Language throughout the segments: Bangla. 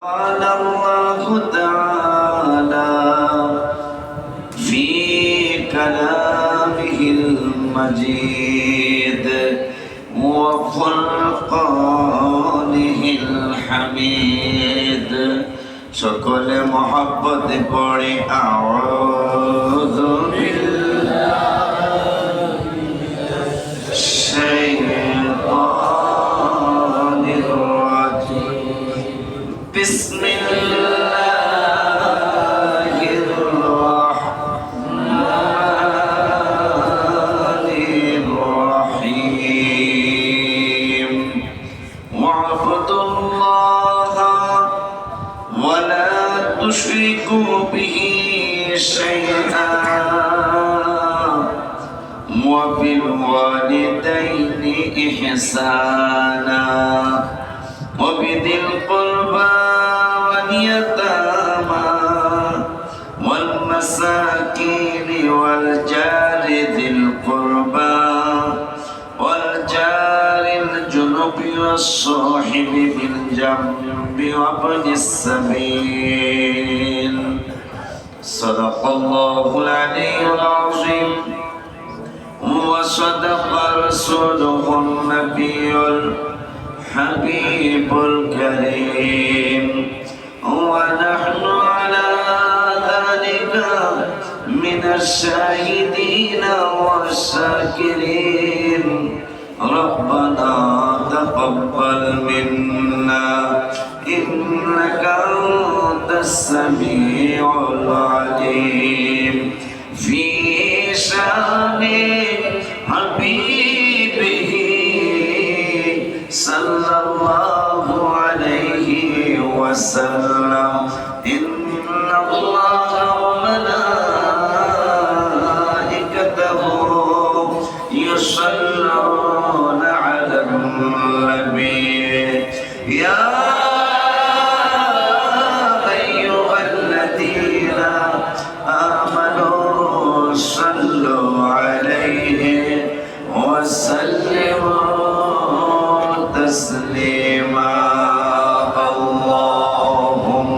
قال الله تعالى في كلامه المجيد وفرقانه الحميد সকলে محبت পড়ে أعوذ بالله الشيطان الرجيم بسم الله الرحمن الرحيم واعبدوا الله ولا تشركوا به شيئا وبالوالدين إحسانا وبذي القربى واليتامى والمساكين والجار ذي القربى والجار الجنب والصاحب بالجنب وابن السبيل صدق الله العلي العظيم وصدق رسوله النبي الحبيب الكريم ونحن على ذلك من الشاهدين والشاكرين ربنا تقبل منا إنك أنت السميع العليم في شان حبيبه صلى الله عليه وسلم إن الله وملائكته يصلون على النبي يا أيها الذين آمنوا صلوا عليه وسلموا تسليما اللهم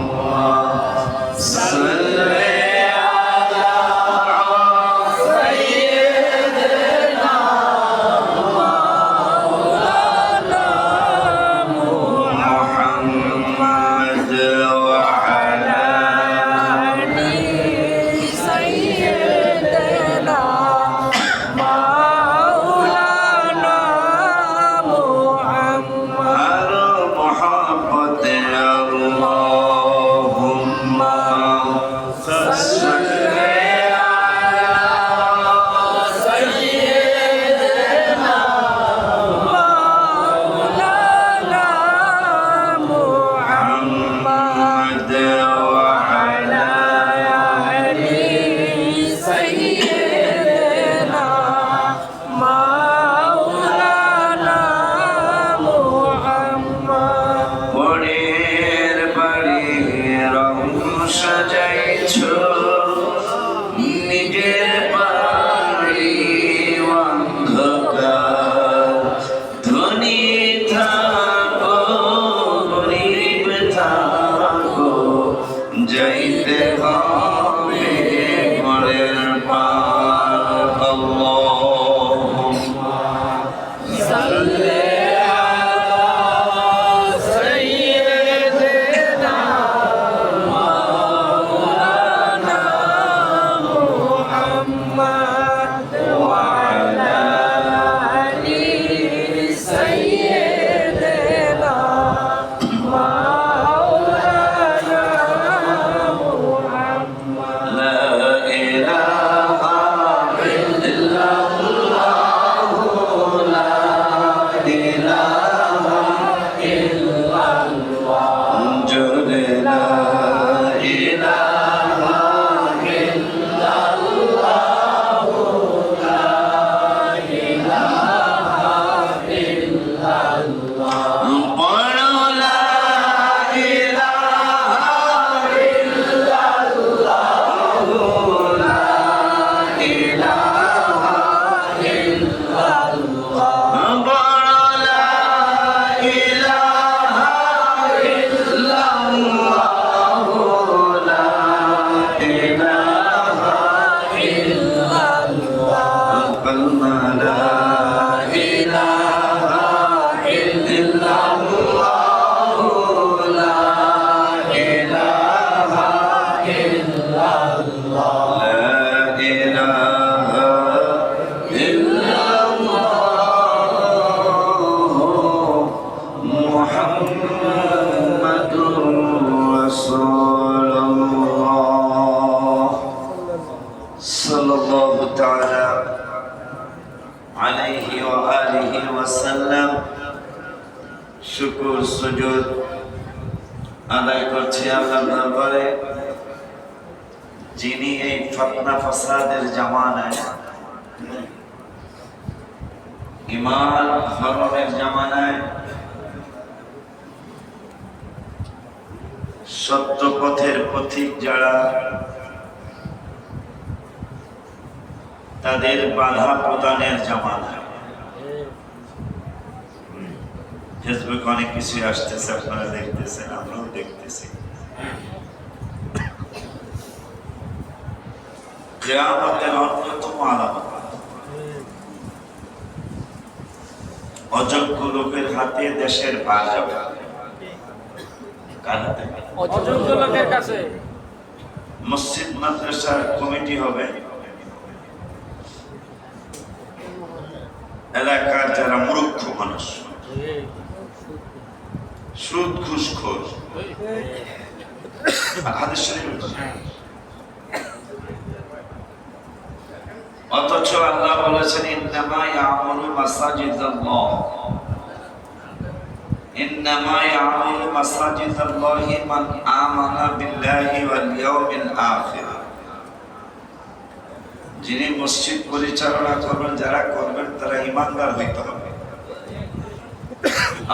ওয়াসাল্লাম শুকর সুজুদ আদায় করছি আল্লাহর দরবারে, যিনি এই ফতনা ফাসাদের জামানায়, ইমান হরণের জামানায় সত্য পথের পথিক যারা, তাদের বাধা প্রদানের জামানায়। ফেসবুক অনেক কিছু আসতেছে, আপনারা দেখতেছেন, আমরাও দেখতেছি। কিয়ামতের অন্যতম আলামত অযোগ্য লোকের হাতে দেশের ভার যাবে। কার হাতে? অযোগ্য লোকের কাছে। মসজিদ মাদ্রাসার কমিটি হবে, এলাকার যারা মূর্খ মানুষ, সুদ ঘুষখোর, হাদিস শরীফ। অথচ আল্লাহ বলেছেন ইন্নামা ইয়ামুরু মাসাজিদাল্লাহ, ইন্নামা ইয়ামুরু মাসাজিদাল্লাহি মান আমানা বিল্লাহি ওয়াল ইয়াউমিল আখির। যিনি মসজিদ পরিচালনা করবেন, যারা করবেন, তারা ঈমানদার হইতে হবে,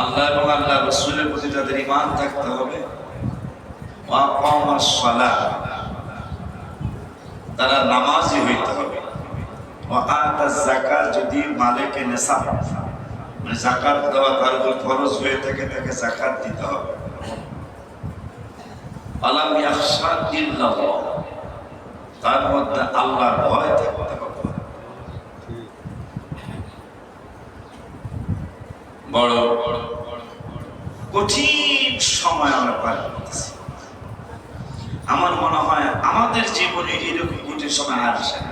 আল্লাহ এবং আল্লাহ রাসূলের প্রতি তাদের ঈমান থাকতে হবে। ওয়া আকামাস সালাহ, তারা নামাজি হইতে হবে। ওয়া আতাজ যাকাত, যদি মালিকে নিসাব মানে যাকাত দেওয়া তার উপর ফরজ হয়ে থাকে, তাকে যাকাত দিতে হবে। আলাম ইয়াখশা ইল্লাল্লাহ, তার মধ্যে আল্লাহর ভয় থাকতে হবে। বড় কঠিন সময় আমরা পার করতেছি। আমার মনে হয় আমাদের জীবনে এরকম কঠিন সময় আর আসে না।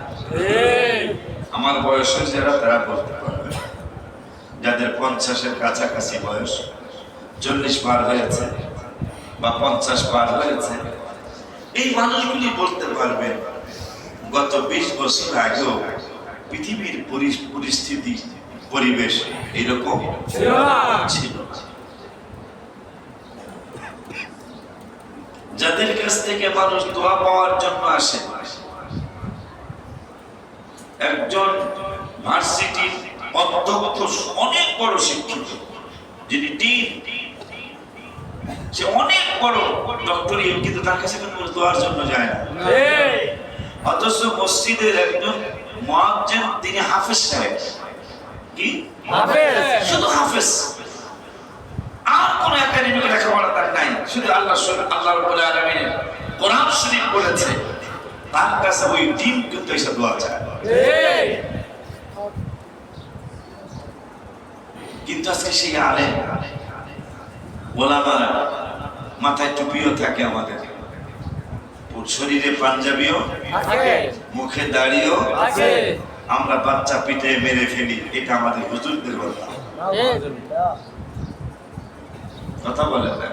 আমার বয়সের যারা, তারা বলতে পারবে, যাদের 50-এর কাছাকাছি বয়স, 40 পার হয়েছে বা 50 পার হয়েছে, এই মানুষগুলি বলতে পারবে গত 20 বছর আগেও পৃথিবীর পরিস্থিতি, পরিবেশ এরকম ছিল। যাদের কাছ থেকে মানুষ দোয়া পাওয়ার জন্য আসে, একজন ভার্সিটির অধ্যক্ষ, অনেক বড় শিক্ষিত, যিনি ডিন, সে অনেক বড় ডক্টর, কিন্তু তার কাছে কোনো দোয়ার জন্য যায় না। অথচ মসজিদের একজন মুয়াজ্জিন, তিনি হাফেজ সাহেব, কি হাফেজ, শুধু হাফেজ, আর কোন একাডেমিক লেখাপড়া তার নাই, শুধু আল্লাহ রাব্বুল আলামিনের কোরআন শরীফ পড়েছে, তার কাছে ওই ডিন কিন্তু এসে দোয়া চায়। কিন্তু আজকে সেই আলেম ওলামারা, মাথায় টুপিও থাকে, আমাদের শরীরে পাঞ্জাবিও, মুখে দাড়িও, আমরা বাচ্চা পিঠে মেরে ফেলি, এটা আমাদের হুজুরদের কথা। কথা বলেন না?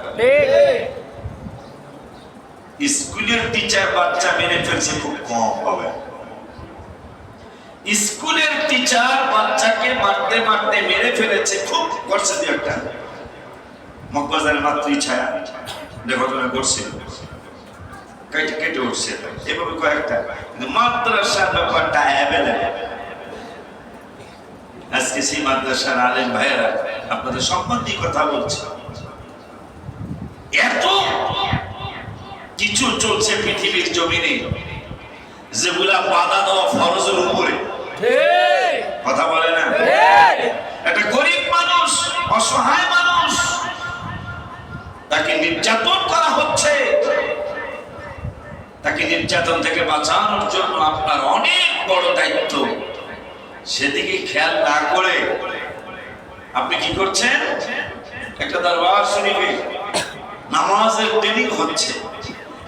স্কুলের টিচার বাচ্চা মেরে ফেলছে খুব কম পাবে। স্কুলের টিচার বাচ্চাকে মারতে মারতে মেরে ফেলেছে খুব, করছে দিয়ে একটা মগবাজারের মাতৃ ছায়া যে ঘটনা ঘটছিল, কেটে কেটে উঠছে, এভাবে কয়েকটা। কিন্তু মাদ্রাসার ব্যাপারটা অ্যাভেলেবল। আজকে সেই মাদ্রাসার আলেম ভাইয়েরা আপনাদের সম্বন্ধে কথা বলছে, এত কিছু চলছে পৃথিবীর জমিনে যেগুলা বাধা দেওয়া ফরজের উপরে। কথা বলে না? একটা গরিব মানুষ, অসহায় মানুষ, তাকে নির্যাতন করা হচ্ছে। তাকে নির্যাতন থেকে বাঁচানোর জন্য আপনার অনেক বড় দায়িত্ব। সেদিকে খেয়াল না করে আপনি কি করছেন? একটা দরবার শরীফে নামাজের ট্রেনিং হচ্ছে,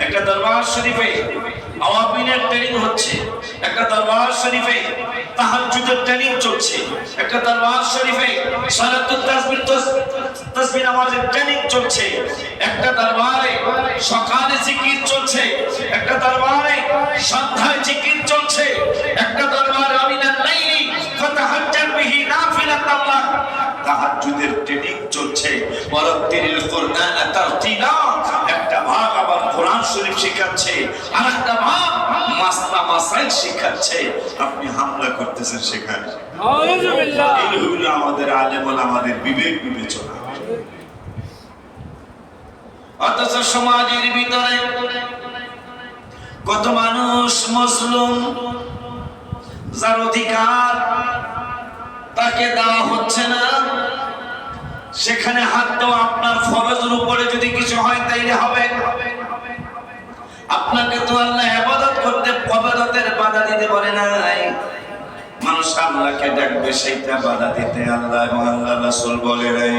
একটা দরবার শরীফে আওয়াবিনের ট্রেনিং হচ্ছে, একটা দরবার শরীফে তাহাজ্জুদের ট্রেনিং চলছে, একটা দরবার শরীফে সালাতুত তাসবিহ নামাজের ট্রেনিং চলছে, একটা দরবারে সকালে জিকির চলছে, একটা দরবারে সন্ধ্যায় জিকির চলছে, একটা দরবারে আমিনাল লাইলি ফাতাহাজ্জাদ বিহি নাফিলাতাল্লাহ তাহাজ্জুদের ট্রেনিং চলছে, ওয়ারাত্তিলিল কুরআন তারতিলা, একটা ভাগ আবার কোরআন শরীফ শেখাচ্ছে, আর একটা ভাগ মাসলা মাসাইল শেখাচ্ছে। আপনি হামলা করতেছেন সেখানে। আউযুবিল্লাহ। এই হলো আমাদের আলেম ওলামাদের বিবেক বিবেচনা। অথচ সমাজের ভিতরে কত মানুষ মজলুম, যার অধিকার তাকে দেওয়া হচ্ছে না, সেখানে হাত দেওয়া আপনার ফরজের উপরে যদি কিছু হয় তাইলে হবে। আপনাকে তো আল্লাহ ইবাদত করতে ইবাদতের বাধা দিতে বলে নাই। মানুষ আল্লাহকে ডাকবে সেইটা বাধা দিতে আল্লাহ এবং আল্লাহ রাসূল বলে নাই,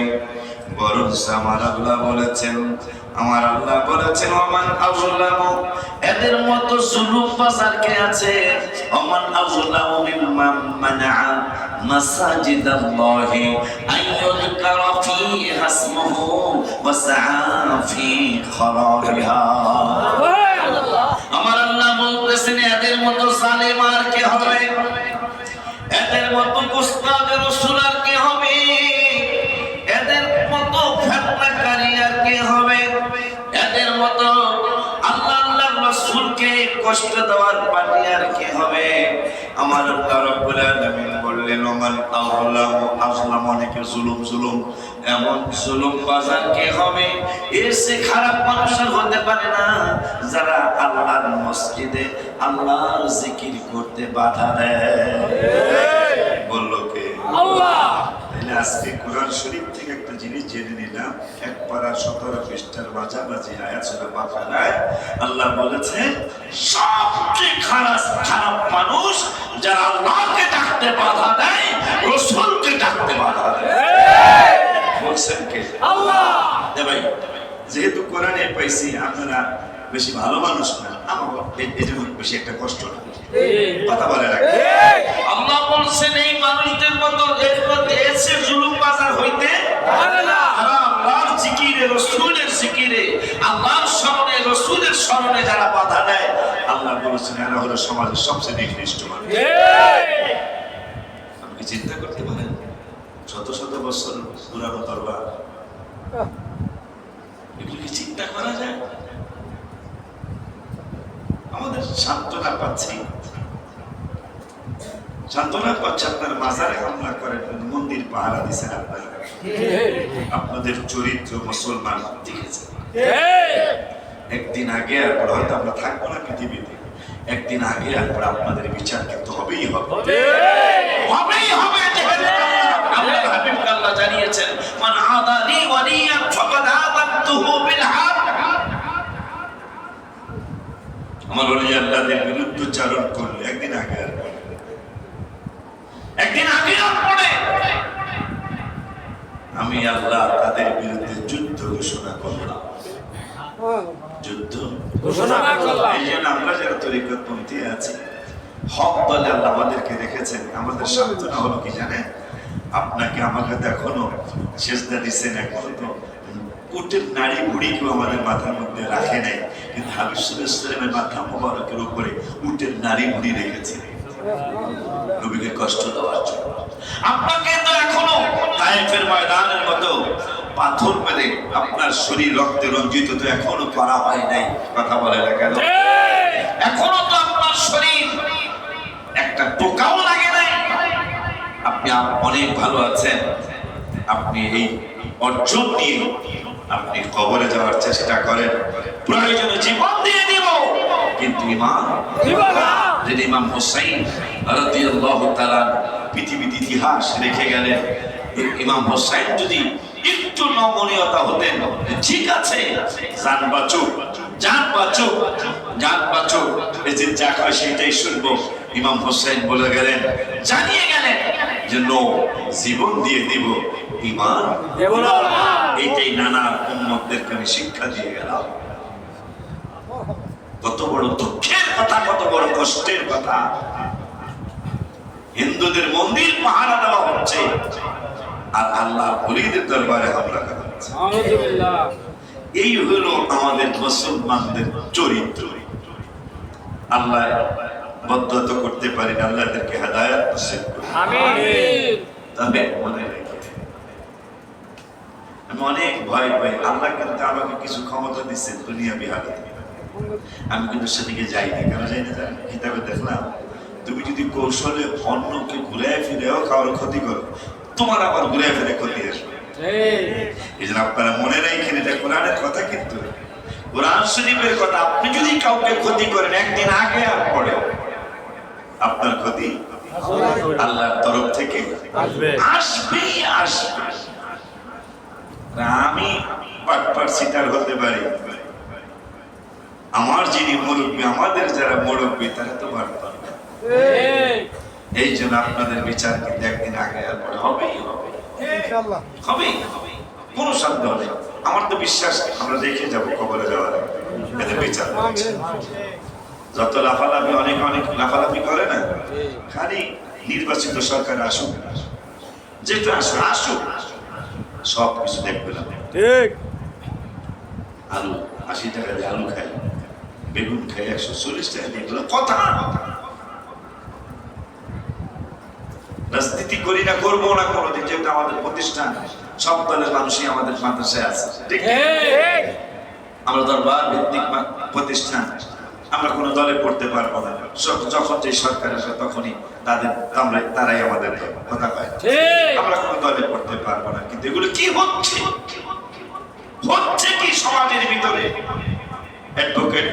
বরং আমার আল্লাহ বলেছেন, আমার আল্লাহ বলেছেন ওমান আযলামু, এদের মতো জুলুম বাজার কে আছে? ওমান আযলামু মিম্মান মানাআ মাসাজিদাল্লাহি আইয়ুযকারা ফীহা ইসমুহু ওয়া সাআ ফী খরাবিহা। আমার আল্লাহ বলতেছেন এদের মতো জালেম আর কে হবে? এদের মতো গুস্তাখ রাসূল আর কে হবে? এদের মতো ফিতনাকারী আর কে হবে? এদের মতো আল্লাহ আল্লাহর রাসূলকে কষ্ট দেওয়ার পার্টি আর কে হবে? আমার আল্লাহ রাব্বুল আলামিন বললেন ওমান আযলাম, অনেকে জুলুম, এমন জুলুম বাজার কে হবে? এর চেয়ে খারাপ মানুষ আর হতে পারে না, যারা আল্লাহর মসজিদে আল্লাহর জিকির করতে বাধা দেয়। বললো কে? আল্লাহ। তাহলে আজকে কোরআন শরীফ থেকে একটা জিনিস জেনে নিলাম, এক পারা 17 পৃষ্ঠার মাঝামাঝি আয়াত সূরা বাকারায় আল্লাহ বলেছেন সবচেয়ে খারাপ মানুষ যারা আল্লাহকে ডাকতে বাধা দেয়, রাসূলকে ডাকতে বাধা দেয়। বলছেন কে? আল্লাহ। ভাই, যেহেতু কোরআনে পাইছি আপনারা বেশি ভালো মানুষ না, আমার এই জন্য বেশি একটা কষ্ট না, কথা বলে রাখে। আল্লাহ বলছেন এই মানুষদের মতো এসে জুলুম বাজার হইতে পারে না। আল্লাহর জিকিরে, রাসূলের জিকিরে, আল্লাহর স্মরণে, রাসূলের স্মরণে যারা বাধা দেয়, আল্লাহ বলেছেন এরা হলো সমাজের সবচেয়ে নিকৃষ্ট মানুষ। আপনি চিন্তা করতে পারেন, শত শত বছর পুরানো তরবার, এগুলো কি চিন্তা করা যায়? আমাদের সান্ত্বনা পাচ্ছি আপনার মাজারে হামলা করেন, মন্দির পাহারা দিচ্ছেন আপনারা, আপনাদের চরিত্র মুসলমান দেখেছেন। একদিন আগে আর পরে হয়তো আমরা থাকবো না পৃথিবীতে, একদিন আগে আর পরে আপনাদের বিচার কিন্তু হবেই হবে। আল্লাহ হাবিব আল্লাহ জানিয়েছেন মান আদানি ওয়ালিয়ান ফাকাদ আযানতুহু বিল হারব। আমার ওলি আল্লাহদের বিরুদ্ধচারণ করলে একদিন আগে আর পরে আমি আল্লাহ তাদের বিরুদ্ধে যুদ্ধ ঘোষণা করলাম। যুদ্ধ ঘোষণা করলাম। এই জন্য আমরা যারা তরিকতপন্থী আছি, হক দলে আল্লাহ আমাদেরকে রেখেছেন। আমাদের সান্ত্বনা হলো কি জানেন? আপনাকে আমার কাছে এখনো সেজদা দিচ্ছেন, এখনো তো উটের নাড়ি ভুড়ি কেউ আমাদের মাথার মধ্যে রাখে নাই, কিন্তু হাবিব সাল্লাল্লাহু আলাইহি ওয়াসাল্লামের মাথা মোবারকের উপরে উটের নাড়ি ভুড়ি রেখেছে নবীকে কষ্ট দেওয়ার জন্য। আপনাকে তো এখনো তায়েফের ময়দানের মতো পাথর মেরে আপনার শরীর রক্তে রঞ্জিত তো এখনো করা হয় নাই, কথা বলে না কেন? এখনো তো আপনার শরীর একটা টোকাও লাগে নাই। আপনি অনেক ভালো আছেন, আপনি এই অর্জন নিয়ে আপনি কবরে যাওয়ার চেষ্টা করেন, প্রয়োজনে জীবন দিয়ে দিব, কিন্তু ইমাম হুসাইন রাদিয়াল্লাহু তাআলা পৃথিবীর ইতিহাস রেখে গেলেন। ইমাম হুসাইন যদি একটু নমনীয়তা হতেন, ঠিক আছে জান বাঁচো, এই যে যা কয় সেটাই শুনবো, ইমাম হুসাইন বলে গেলেন, জানিয়ে গেলেন যে নো, জীবন দিয়ে দিব, ঈমান দেব না। এইটাই নানা উম্মতদেরকে আমি শিক্ষা দিয়ে গেলাম। কত বড় দুঃখের কথা, কত বড় কষ্টের কথা। হিন্দুদের মন্দির পাহারা দেওয়া হচ্ছে আর আল্লাহ ওলিদের দরবারে হামলা করা হচ্ছে। এই হলো আমাদের মুসলমানদের চরিত্র। আল্লাহ বদ্ধত করতে পারেন, আল্লাহদেরকে হেদায়েত নসিব করুন। আমিন। তবে মনে রেখে আমি অনেক ভয় পাই। আল্লাহ কিন্তু আমাকে কিছু ক্ষমতা দিচ্ছে দুনিয়া বিহারে, আমি কিন্তু সেদিকে যাই না। কেন যাই না জানেন? কিতাবে দেখলাম, তুমি যদি কৌশলে অন্যকে ঘুরে ফিরেও কারোর ক্ষতি করো, তোমার আবার ঘুরে ফিরে ক্ষতি আসবে। এই জন্য আপনারা মনে রাখেন, এটা কোরআনের কথা, কিন্তু কোরআন শরীফের কথা। আপনি যদি কাউকে ক্ষতি করেন, একদিন আগে আর পরে আপনার ক্ষতি আল্লাহর তরফ থেকে আসবেই আসবে। আমি বাটপার সিটার হতে পারি, আমার যিনি মুরব্বী, আমাদের যারা মুরব্বী, তারা তো বাটপার। এই জন্য আপনাদের বিচার কিন্তু একদিন আগে আর পরে হবেই হবে, হবেই, কোনো সন্দেহ নেই। আমার তো বিশ্বাস, আমরা দেখে যাবো কবরে যাওয়ার আগে, এদের বিচার হচ্ছে। যত লাফালাফি, অনেক অনেক লাফালাফি করে না, খালি নির্বাচিত সরকার আসুক, যেটা আসুক আসুক, সব কিছু দেখবে না। আলু 80 টাকা দিয়ে আলু খাই, বেগুন খাই 140 টাকা দিয়ে, এগুলো কথা। রাজনীতি করি না, করবো না কোনোদিন, যেহেতু আমাদের প্রতিষ্ঠান, সব দলের মানুষই আমাদের মাদ্রাসায় আছে, ঠিক? আমরা দরবার ভিত্তিক প্রতিষ্ঠান, আমরা কোনো দলে পড়তে পারবো না। যখন যে সরকার আসে তখনই তারাই আমাদের কথা কয়, আমরা কোনো দলে পড়তে পারবো না। কিন্তু এগুলো কি হচ্ছে, হচ্ছে কি সমাজের ভিতরে? অ্যাডভোকেট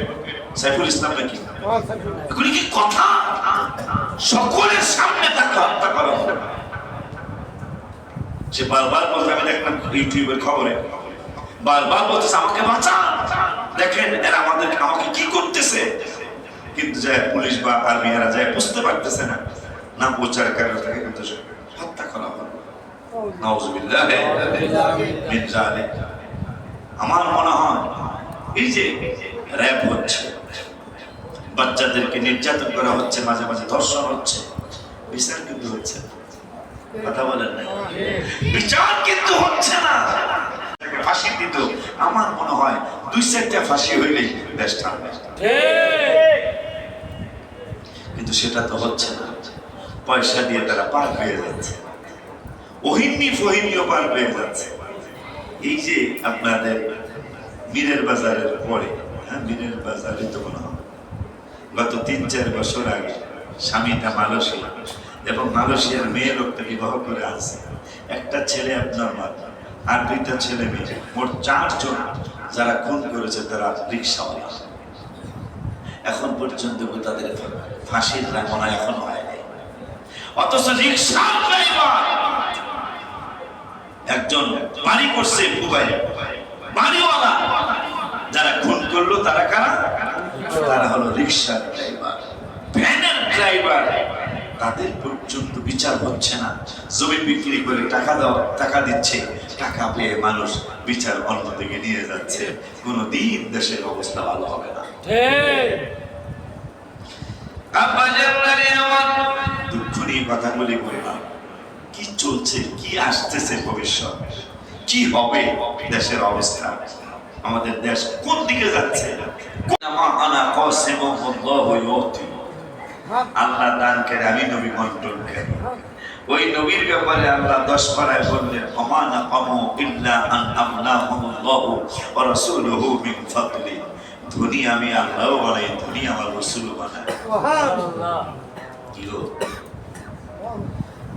সাইফুল ইসলাম নাকি, এগুলি কি কথা? সকলের সামনে তাকে হত্যা করা, সে বারবার বলতে, আমি দেখলাম ইউটিউবের খবরে, বারবার বলতেছে আমাকে বাঁচান, দেখেন এরা আমাকে কি করতেছে। কিন্তু যায় পুলিশ বা আর্মি, এরা যায় বুঝতে পারতেছে না, না বোঝার কারণে তাকে কিন্তু হত্যা করা হলো। নাউযুবিল্লাহ মিন যালিক। আমার মনে হয় এই যে র‍্যাব হচ্ছে, বাচ্চাদেরকে নির্যাতন করা হচ্ছে, মাঝে মাঝে ধর্ষণ হচ্ছে, বিচার কিন্তু হচ্ছে না। কথা বলেন না, বিচার কিন্তু হচ্ছে না। ফাঁসি দিত, আমার মনে হয় 2-4টা ফাঁসি হইলেই দেশ থামবে, কিন্তু সেটা তো হচ্ছে না। পয়সা দিয়ে তারা পার পেয়ে যাচ্ছে, ওহিনী ফহিনীও পার পেয়ে যাচ্ছে। এই যে আপনাদের মীরের বাজারের পরে, মীরের বাজারে তো মনে হয় গত 3-4 বছর আগে স্বামীটা মালয়েশিয়া, এবং মালয়েশিয়ার মেয়ে লোকটা বিবাহ করে আছে। একটা ছেলে abnormal, আর 2টা ছেলে মেয়ে, মোট 4 জন যারা খুন করেছে তারা রিক্সাওয়ালা। এখন পর্যন্ত তাদের ফাঁসির রায় এখনো হয়নি। অথচ রিক্সা ড্রাইভার একজন বাড়ি করছে দুবাইয়ে, বাড়িওয়ালা, যারা খুন করলো তারা কারা? তারা হলো রিক্সার ড্রাইভার, ভ্যানের ড্রাইভার। তাদের পর্যন্ত বিচার হচ্ছে না। জমি বিক্রি করে টাকা দিচ্ছে, টাকা পেয়ে মানুষ বিচার অন্যদিকে নিয়ে যাচ্ছে। কোনদিন দেশের অবস্থা ভালো হবে না। দুঃখ নিয়ে কথা বলি বললাম, কি চলছে, কি আসতেছে, ভবিষ্যৎ কি হবে, দেশের অবস্থা, আমাদের দেশ কোন দিকে যাচ্ছে। আল্লাহ দান করে, আমি নবী বন্টন করি। ওই নবীর ব্যাপারে আল্লাহ 10 পারায় বললেন, আমানা কামু ইল্লা আন আমনাহুল্লাহু ওয়া রাসূলুহু মিন ফাদলি। ধনী আমি আল্লাহও বানাই, ধনী আমার রাসূলও বানায়। সুবহানাল্লাহ। কি গো,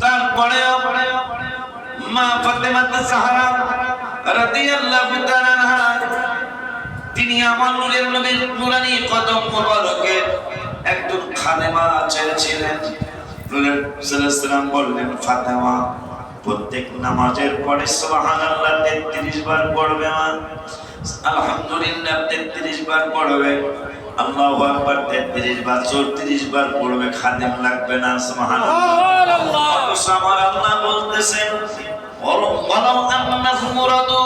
তারপরে মা ফাতেমা জাহরা রাদিয়াল্লাহু তাআলা আনহা, তিনি আমার নূরের নবীর নূরানী কদম মোবারকে একজন খাদেমা ছিলেন। নূরের সাল্লাল্লাহু বললেন, ফাতেমা প্রত্যেক নামাজের পরে সুবহানাল্লাহ 33 বার পড়বে, আলহামদুলিল্লাহ 33 বার পড়বে, আল্লাহু আকবার 33 বার, 34 বার পড়বে, খাদেম লাগবে না। সুবহানাল্লাহ। আমার আল্লাহ বলতেছেন, ওয়ালাউ আন্নাহুম রাদু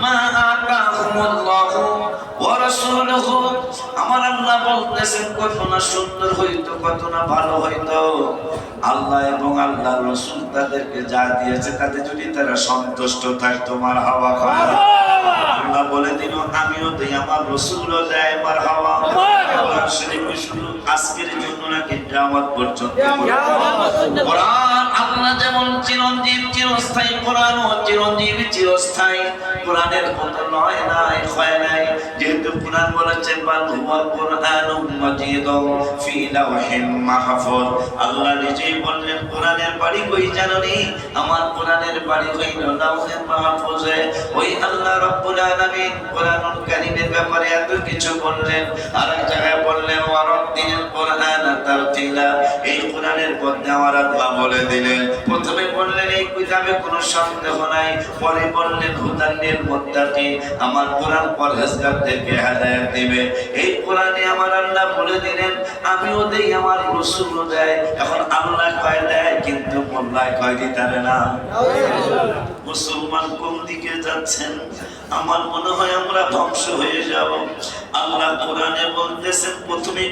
মা আতাহুমুল্লাহু ওয়া রাসূলুহু। আমার আল্লাহ বলতেছেন, কত না সুন্দর হইতো, কত না ভালো হইতো, আল্লাহ এবং আল্লাহর রাসূল তাদেরকে যা দিয়েছে তাতে যদি তারা সন্তুষ্ট থাকতো। মারহাবা। আল্লাহ বলে দিল আমিও দেই, আমার রাসূলও দেয়। মারহাবা। কোরআন শরীফ শুধু আজকের জন্য না, কিয়ামত পর্যন্ত। কোরআন আল্লাহ যেমন চিরঞ্জীব চিরস্থায়ী, কোরআনও চিরঞ্জীব চিরস্থায়ী। কোরআনের মতো নয় নাই হয় নাই, যেহেতু কোরআন বলেছেন বাল হুয়া কুরআনুম মাজিদুম ফি লাওহিম মাহফুজ। আল্লাহ নিজেই বললেন কোরআনের বাড়ি কই জানোনি? আমার কোরআনের বাড়ি হইল লাওহে মাহফুজে। ওই আল্লাহ রাব্বুল আলামিন কোরআনুল কারীমের ব্যাপারে এত কিছু বললেন, আর এক জায়গায় বললেন ওয়ারাত্তিল কোরআন তারতিলা। এই কোরআনের মধ্যে আমার আল্লাহ বলে দিলেন, প্রথমে বললেন এই কিতাবে কোনো সন্দেহ নাই, পরে বললেন হুদাল্লিল মুত্তাকিন, আমার কোরআন পরহেজগারদেরকে হেদায়েত দিবে। এই কোরআনে আমার আল্লাহ বলে দিলেন আমিও দেই, আমার রাসূলও দেয়। এখন আল্লাহ কয় দেয়, কিন্তু মোল্লা কয় দিতে না। মুসলমান কোন দিকে যাচ্ছেন? আমার মনে হয় আমরা ধ্বংস হয়ে যাব। আল্লাহ কোরআনে বলতেছেন প্রথমেই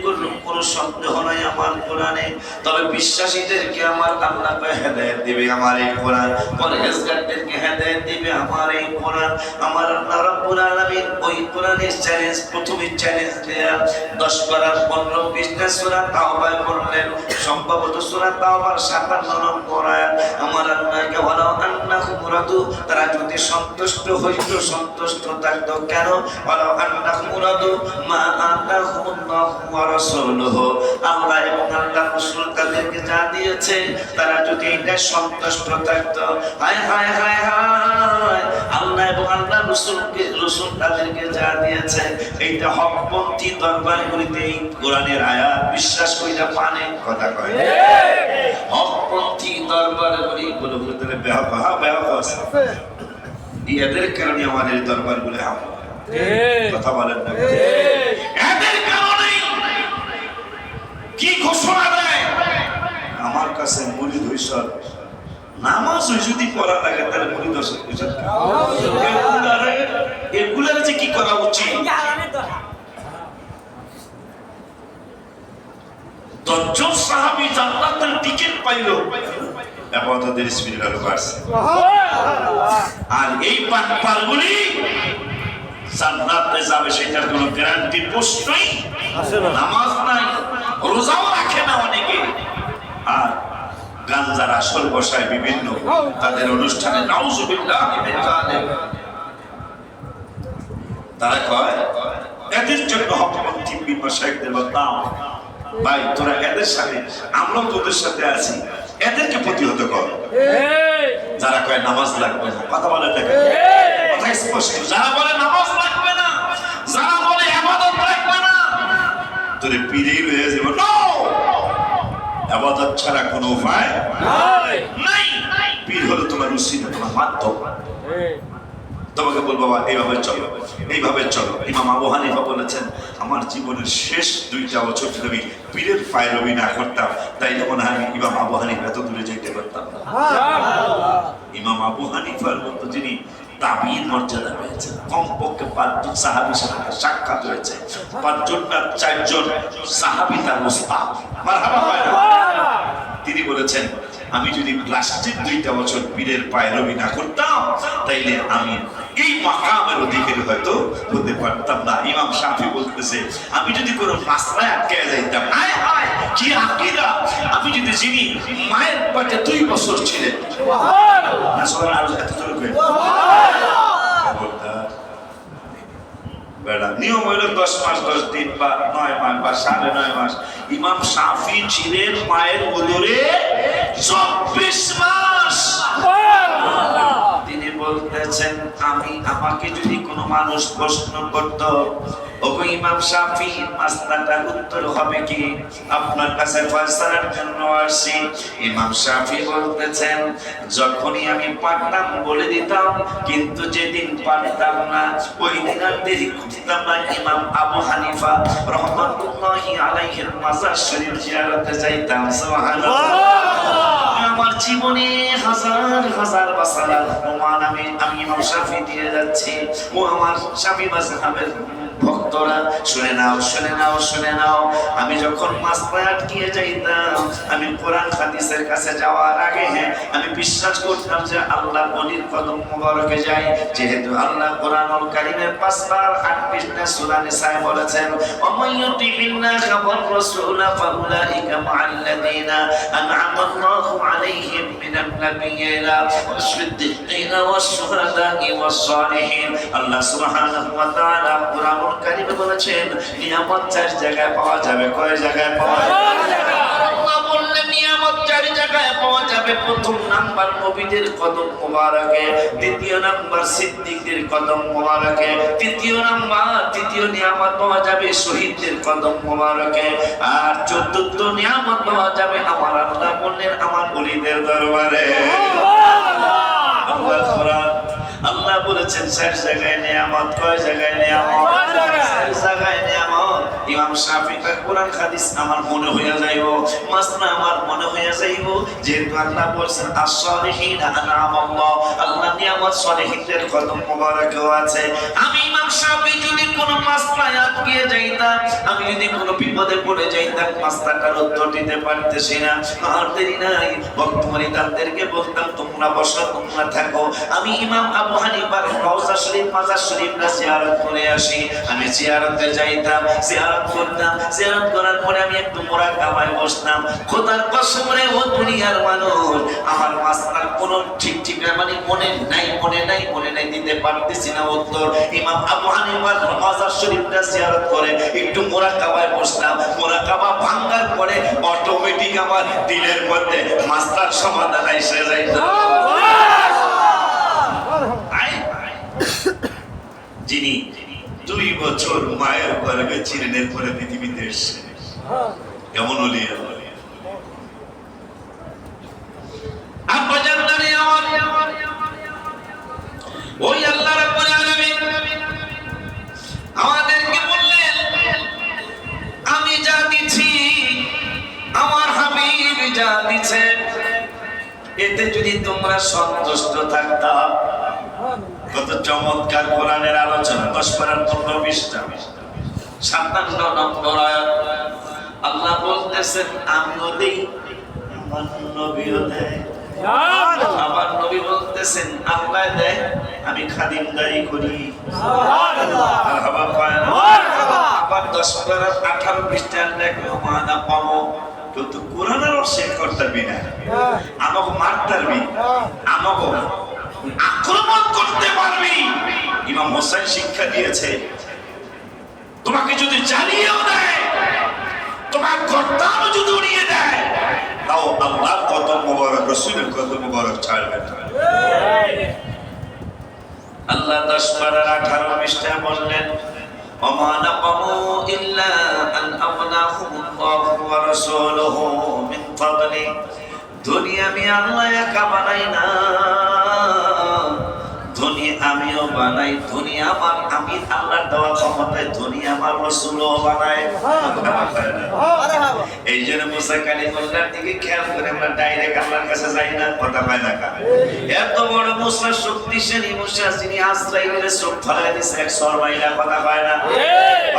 কোনো সন্দেহ নাই আমার কোরআনে, তবে বিশ্বাসীদেরকে আমার আল্লাহ হেদায়েত দিবে আমার এই কোরআন, পরহেজগারদেরকে হেদায়েত দিবে আমার এই কোরআন। আমার আল্লাহ রাব্বুল আলামিন ওই কোরআনের চ্যালেঞ্জ প্রথমে চ্যালেঞ্জ দেয়া 10 পারার 15-20টা সূরা তাওবায় বললেন, সম্ভবত সূরা তাওবার 57 নম্বর আয়াত। আমার আল্লাহকে বলা আন্নাহুম মুরাদু, তারা যদি সন্তুষ্ট হইত, সন্তুষ্ট থাকতো। কেন? বলা আন্নাহুম মুরাদু মা আতাহুল্লাহু ওয়া রাসূলুহু, আল্লাহ এবং আল্লাহর রাসূল তাদেরকে যা দিয়েছে, তারা যদি এটা সন্তুষ্ট থাকতো। হায় হায় হায় হায়, আল্লাহ এবং আল্লাহর রাসূল তাদেরকে যা দিয়েছে, এইটা হকপন্থী দরবারগুলিতে এই কোরআনের আয়াত বিশ্বাস কইরা পানে কথা কয়। হকপন্থী দরবারগুলি বলে বলে তাহলে ব্যাপক আছে, এদের কারণে আমাদের দরবারগুলো কথা বলেন না। এদের কারণে কি ঘোষণা দেয়? আমার কাছে মুরিদ হইছ, নামাজ যদি পড়া লাগে তাহলে মুরিদ হইছ। এগুলার যে কি করা উচিত? 10 জন সাহাবী জান্নাতের টিকিট পাইল, আপাততের স্পিরিট আলো বাড়ছে। আর এই পানপারগুলি জান্নাতে যাবে সেটার কোনো গ্যারান্টি প্রশ্নই আসে না। নামাজ নাই, রোজাও রাখে না অনেকে, আর গাঞ্জার আসর বসায় বিভিন্ন তাদের অনুষ্ঠানে। নাউজুবিল্লাহ মিন যালিক। তারা কয় এদের জন্য হকপন্থী বিমর্শকদের বলতাম, ভাই তোরা এদের সাথে, আমরা তোদের সাথে আছি, এদেরকে প্রতিহত কর। যারা কয় নামাজ লাগবে না, কথা বলে দেখে কথা স্পষ্ট। যারা বলে নামাজ লাগবে না, যারা বলে ইবাদত লাগবে না, তোরে পীরেই হয়ে যাবে। নো, ইবাদত ছাড়া কোনো উপায় নাই। পীর হলো তোমার উসিলা, তোমার মাধ্যম। তোমাকে বলবো বাবা এইভাবে চলো, এইভাবে চলো। ইমাম আবু হানিফা বলেছেন আমার জীবনের শেষ 2টা বছর যদি আমি পীরের পায়রবি না করতাম, তাইলে মনে হয় আমি ইমাম আবু হানিফা এত দূরে যেতে পারতাম না। ইমাম আবু হানিফার মতো যিনি তাবিঈন মর্যাদা পেয়েছেন, কমপক্ষে 5 জন সাহাবীর সাথে সাক্ষাৎ হয়েছে, 5 জন না 4 জন সাহাবী তার উস্তাদ। মারহাবা হয় না? তিনি বলেছেন আমি যদি লাস্টের 2টা বছর পীরের পায়রবি না করতাম, তাইলে আমি এই মাকামের অধিকারী হয়তো হতে পারতাম না। ইমাম শাফি বলতেছে আমি যদি কোনো মাসলায় আটকে যাইতাম, হায় হায় কি আকীদা! আমি যদি যিনি মায়ের পেটে 2 বছর ছিলেন, সুবহানাল্লাহ, সবার আরো এত জোরে কই বেড়া নিয়ম হইল 10 মাস 10 দিন বা 9 মাস বা 9.5 মাস। ইমাম শাফি ছিলেন মায়ের উদরে 24 মাস। তিনি বলতেছেন আমাকে যদি কোনো মানুষ প্রশ্ন করত, ওগো ইমাম শাফি মাসলাটার উত্তর হবে কি? আপনার কাছে ফয়সালার জন্য আসি। ইমাম শাফি বলতেছেন যখনই আমি পারতাম বলে দিতাম, কিন্তু যেদিন পারতাম না ওই দিন আর দেরি করতাম না। ইমাম আবু হানিফা রাহমাতুল্লাহি আলাইহির মাজার শরীফ জিয়ারতে যাইতাম। সুবহানাল্লাহ। আমার জীবনে হাজার হাজার মাসালার প্রমাণ আমি ইমাম শাফি দিয়ে যাচ্ছি। ও আমার শাফি মাযহাবের ভক্ত ভক্তরা শুনে নাও, শুনে নাও, শুনে নাও। আমি যখন মাসলায় আটকিয়ে যাইতাম, আমি কোরআন হাদিসের কাছে যাওয়ার আগে আমি বিশ্বাস করতাম যে আল্লাহ নবীর কদম মোবারকে যাই। যেহেতু আল্লাহ কোরআনুল কারীমের 5 বার 38 সূরা নিসায় বলেছেন, ওয়ামাইয়ুতিবিল্লাহি ওয়ার রাসূলা ফাউলাইকা মাআল্লাযীনা আন'আমা আল্লাহু আলাইহিম মিনান নাবিয়্যিনা ওয়াস-সিদ্দীকিনা ওয়াস-শুহাদা'i ওয়াস-সালিহিন। আল্লাহ সুবহানাহু ওয়া তাআলা কোরআনুল কারীমে বলেছেন নিয়ামত 4 জায়গায় পাওয়া যাবে। কয় জায়গায় পাওয়া যাবে? আল্লাহ বললেন নিয়ামত 4 জায়গায় পাওয়া যাবে। প্রথম নাম্বার নবীদের কদম মোবারকে, দ্বিতীয় নাম্বার সিদ্দিকদের কদম মোবারকে, তৃতীয় নিয়ামত পাওয়া যাবে শহীদদের কদম মোবারকে, আর চতুর্থ নিয়ামত পাওয়া যাবে আমার আল্লাহ বললেন আমার ওলিদের দরবারে। আল্লাহ কোরআন আল্লাহ বলেছেন 4 জায়গায় নিয়ামত। কয় জায়গায় নিয়ামত? 4 জায়গায় নিয়ামত। ইমাম শাফিঈ কোরআন হাদিস আমার মনে হইয়া যাইব, মাসনা আমার মনে হইয়া যাইব, যেহেতু আল্লাহ বলেছেন আস-সালিহিনা আন'আমাল্লাহ, আল্লাহ নিয়ামত সালিহিনদের কদম মোবারকেও আছে। আমি ইমাম শাফিঈ যদি কোনো মাসলায় আটকিয়ে যাইতাম, আমি যদি কোনো বিপদে পড়ে যাইতাম, মাসলাটার উত্তর দিতে পারতেছি না, আর দেরি নাই বর্তমানে তাদেরকে বলতাম তোমরা বসো, তোমরা থাকো, আমি ইমাম আবু হানিফার রওজা শরীফ মাজার শরীফটা জিয়ারত করে আসি। আমি জিয়ারতে যাইতাম, জিয়ারত করতাম, জিয়ারত করার পরে আমি একটু মুরাকাবায় বসতাম। খোদার কসম রে ও দুনিয়ার মানুষ, আমার মাসলার কোনো ঠিক মানে মনে নাই দিতে পারতেছি না উত্তর। ইমাম আবু হানিফার মাজার শরীফটা জিয়ারত করে একটু মুরাকাবায় বসতাম। মুরাকাবা ভাঙার পরে অটোমেটিক আমার দিলের মধ্যে মাসলার সমাধান এসে যাইত। যিনি 2 বছর মায়ের গর্ভে ছিলেন, এরপরে পৃথিবীতে এসেছে, এমন ওলি ওই আল্লাহ রাব্বুল আলামিন আমাদেরকে বললেন আমি যা দিচ্ছি, আমার হাবিব যা দিচ্ছে, এতে যদি তোমরা সন্তুষ্ট থাকতা। কত চমৎকার কোরআনের আলোচনা। 10 পারার 15 পৃষ্ঠা 57 নম্বর আয়াত। আল্লাহ বলতেছেন আমিও দেই, আমার নবীও দেয়। আমার নবী বলতেছেন আল্লাহ দেয়, আমি খাদিমদারি করি। মারহাবা পায় না? আবার 10 পারার 18 পৃষ্ঠা লেখো মানা পাবো কিন্তু কোরআনের শেখ করতে বিনা আমাকে মারতারবি, আমাকে আক্রমণ করতে পারবি। ইমাম হোসেন শিক্ষা দিয়েছে তোমাকে যদি জ্বালিয়েও দেয়, তোমার গর্দানও যদি উড়িয়ে দেয়, তাও আল্লাহর কদম মোবারক, রাসূলের কদম মোবারক ছাড়বে না। আল্লাহ 10 পারার 18 পৃষ্ঠায় বললেন ওমা নাকামু ইল্লা আন আগনাহুমুল্লাহু ওয়া রাসূলুহু মিন ফাদলি। দুনিয়া আমি আল্লাহ একা বানাই না, দুনিয়া আমিও বানাই, দুনিয়া আমার আমি আল্লাহর দেওয়া ক্ষমতায় দুনিয়া আমার রাসূলও বানায়। এই জন্য মুসা কালিমুল্লাহর দিকে খেয়াল করে আমরা ডাইরেক্ট আল্লাহর কাছে যাই না, কথা পায় না। এত বড় মুসা শক্তিশালী মুসা, যিনি আজরাইলের চোখ ফালাই দিয়েছে 100 মাইল, কথা পায় না।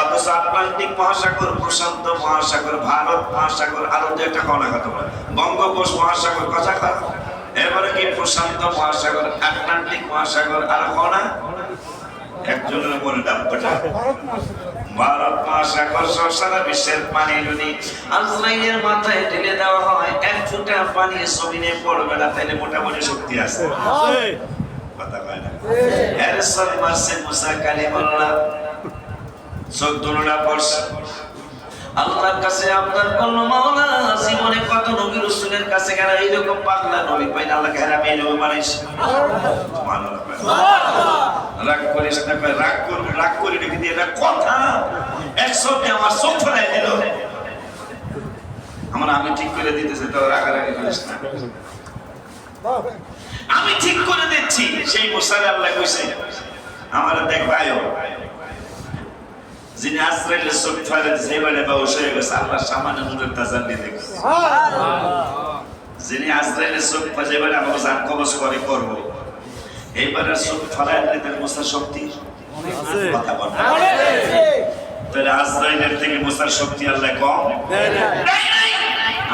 অথচ আটলান্টিক মহাসাগর, প্রশান্ত মহাসাগর, ভারত মহাসাগর, আরো 2টা কণা কথা বলে, বঙ্গোপসাগর মহাসাগর, কথা কথা এবারে কি প্রশান্ত মহাসাগর, আটলান্টিক মহাসাগর, আর কণা একজনের মনে ডাব্বাটা ভারত মহাসাগর। সারা বিশ্বের পানি যদি আজরাইলের মাথায় ঢেলে দেওয়া হয়, 1 ফোঁটা পানি জমিনে পড়বে না, তাহলে মোটামুটি শক্তি আছে, কথা কয় না। এর সব মাসে মুসা কালিমুল্লাহ 14টা পড়ছে। আল্লাহর কাছে আপনার কোন মাওলা জীবনে কত নবী রাসূলের কাছে গেল, এইরকম পাগলা নবী পাই না, আল্লাহ কেন আমি নবী বানাইছি। সুবহানাল্লাহ। রাগ করিস না, রাগ করি নাকি দিয়ে এটা কথা 100 আমার চোখ ফেলাই দিল। আমি ঠিক করে দিতেছি, তো রাগারাগি করিস না, আমি ঠিক করে দিচ্ছি। সেই মুসারে আল্লাহ কইছে আমার দেখ ভাইও, যিনি আজরাইলের চোখ ফেলে দিয়েছে, এবারে বাউস হয়ে গেছে, আল্লাহর সামান্য নূরের তাজাল্লি দেখছে। যিনি আজরাইলের চোখ ফেলে এবারে আমাকে জান কবজ করে করব, এইবারে চোখ ফেলাই দিলে তার মুসার শক্তি কথা বলে। আজরাইলের থেকে মুসার শক্তি আল্লাহ কম নাই।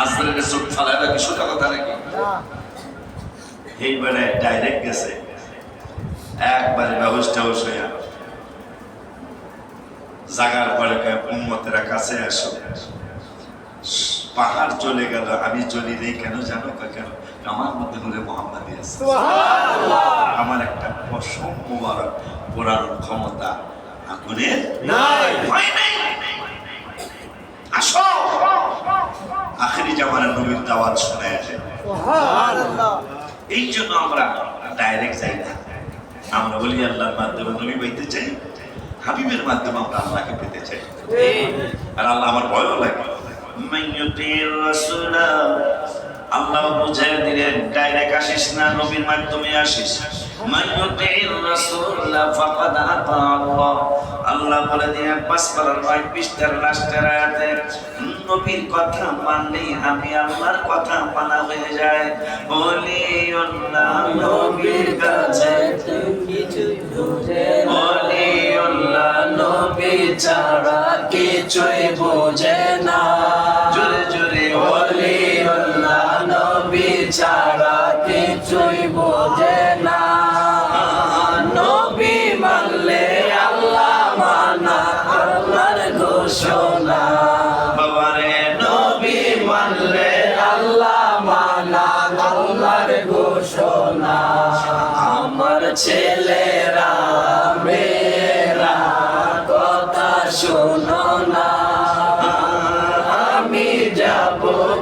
আজরাইলের চোখ ফালায় নাকি সোজা কথা নাকি? এইবারে ডাইরেক্ট গেছে একবারে ব্যবস্থা হইয়া জাগার পরে উম্মতেরা কাছে আসো, পাহাড় চলে গেল, আমি চলি নেই কেন জানো? কেন? আমার মধ্যে নূরে মুহাম্মাদী আছে, আমার একটা অসম্ভব পুরানোর ক্ষমতা আগুনের নাই। আসো, আখেরি জামানার নবীর দাওয়াত শোনা যায়। এই জন্য আমরা ডাইরেক্ট যাই না, আমরা বলি আল্লাহর মাধ্যমে নবী পাইতে চাই, হাবিবের মাধ্যমে আমরা আল্লাহকে পেতে চাই। আর আল্লাহ আমার ভয়ও লাগে, আল্লাহ বুঝাই দিলেন ডাইরেক্ট আসিস না, নবীর মাধ্যমে আসিস। আল্লাহ বলে দিলেন 5 পারা 9 পৃষ্ঠার লাস্টের আয়াতে, নবীর কথা মানলেই আমি আল্লাহর কথা মানা হয়ে যায়। ওলিউল্লাহ নবীর কাছে ওলিউল্লাহ নবী ছাড়া কিছুই বোঝে না। জোরে জোরে ওলিউল্লাহ নবী ছাড়া কিছুই বোঝে না। নবী মানলে আল্লাহ মানা আল্লাহর ঘোষণা। বাবারে নবী মানলে আল্লাহ মানা আল্লাহর ঘোষণা। আমার ছেলেরা মেয়েরা কথা শোনো না, আমি যাব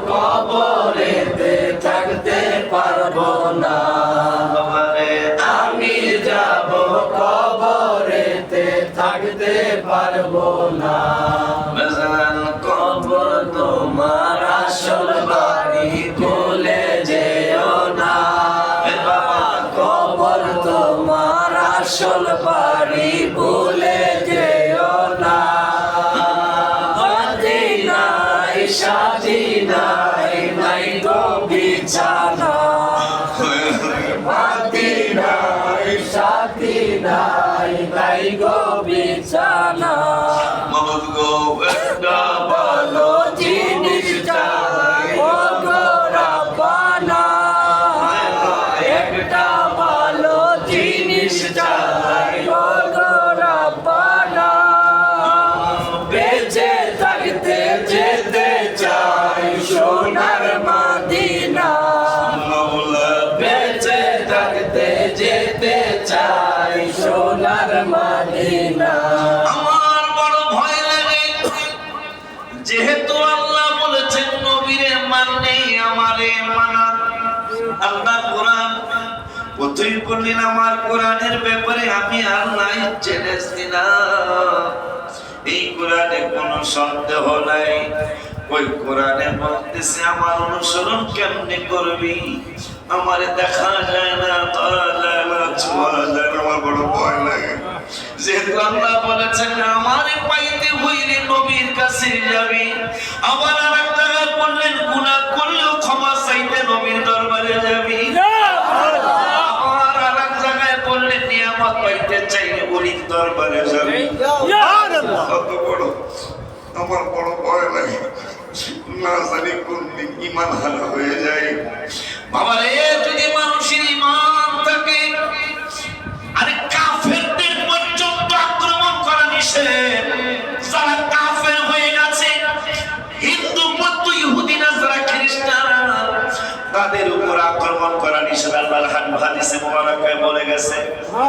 কবরেতে থাকতে পারবো না। আমি যাব কবরেতে থাকতে পারবো না। কবর তোমার আসল বাড়ি ভুলে যেও না। কবর তোমার আসল বাড়ি ভুলে যেও না। শাদি নাই নাই গো বিছানা, শাদি নাই শাদি নাই নাই গো বিছানা। মামুদ গো একটা ভালো জিনিস চাই ও গো রাব্বানা, একটা ভালো জিনিস চাই ও গো রাব্বানা। বেঁচে থাকতে যেতে চাই সোনার মদিনা, বেঁচে থাকতে যেতে চাই সোনার মদিনা। আমার বড় ভয় লাগে, যেহেতু আল্লাহ বলেছেন নবীরে মানলে আমারে মানা। আল্লাহ কোরআন প্রথমেই বললেন আমার কোরআনের ব্যাপারে আমি আল্লাহ চ্যালেঞ্জ না। এই কোরআনে কোনো সন্দেহ নাই, ওই কোরআনে বলতেছে আমার অনুসরণ কেমনে করবি? আমার দেখা যায় না, ধরা যায় না, ছোঁয়া যায় না, আমার বড় ভয় লাগে। যেহেতু আল্লাহ বলেছেন আমারে পাইতে হইলে নবীর কাছে যাবি, আবার আর এক জায়গায় বললেন গুনাহ করলেও ক্ষমা চাইতে নবীর দরবারে যাবি, আবার আর এক জায়গায় বললেন নিয়ামত পাইতে চাইলে ওলির দরবারে যাবি। কত বড় আমার বড় ভয় লাগে, না জানি কোন দিন ঈমান হারা হয়ে যায়। বাবারে যদি মানুষের ঈমান থাকে, আরে কাফেরদের পর্যন্ত আক্রমণ করা নিষেধ। যারা কাফের হয়ে গেছে, হিন্দু বৌদ্ধ ইহুদি নাসারা খ্রিস্টান, তাদের উপর আক্রমণ করা নিষেধ। আল্লাহর হাদিসে মুবারাকায় বলে গেছে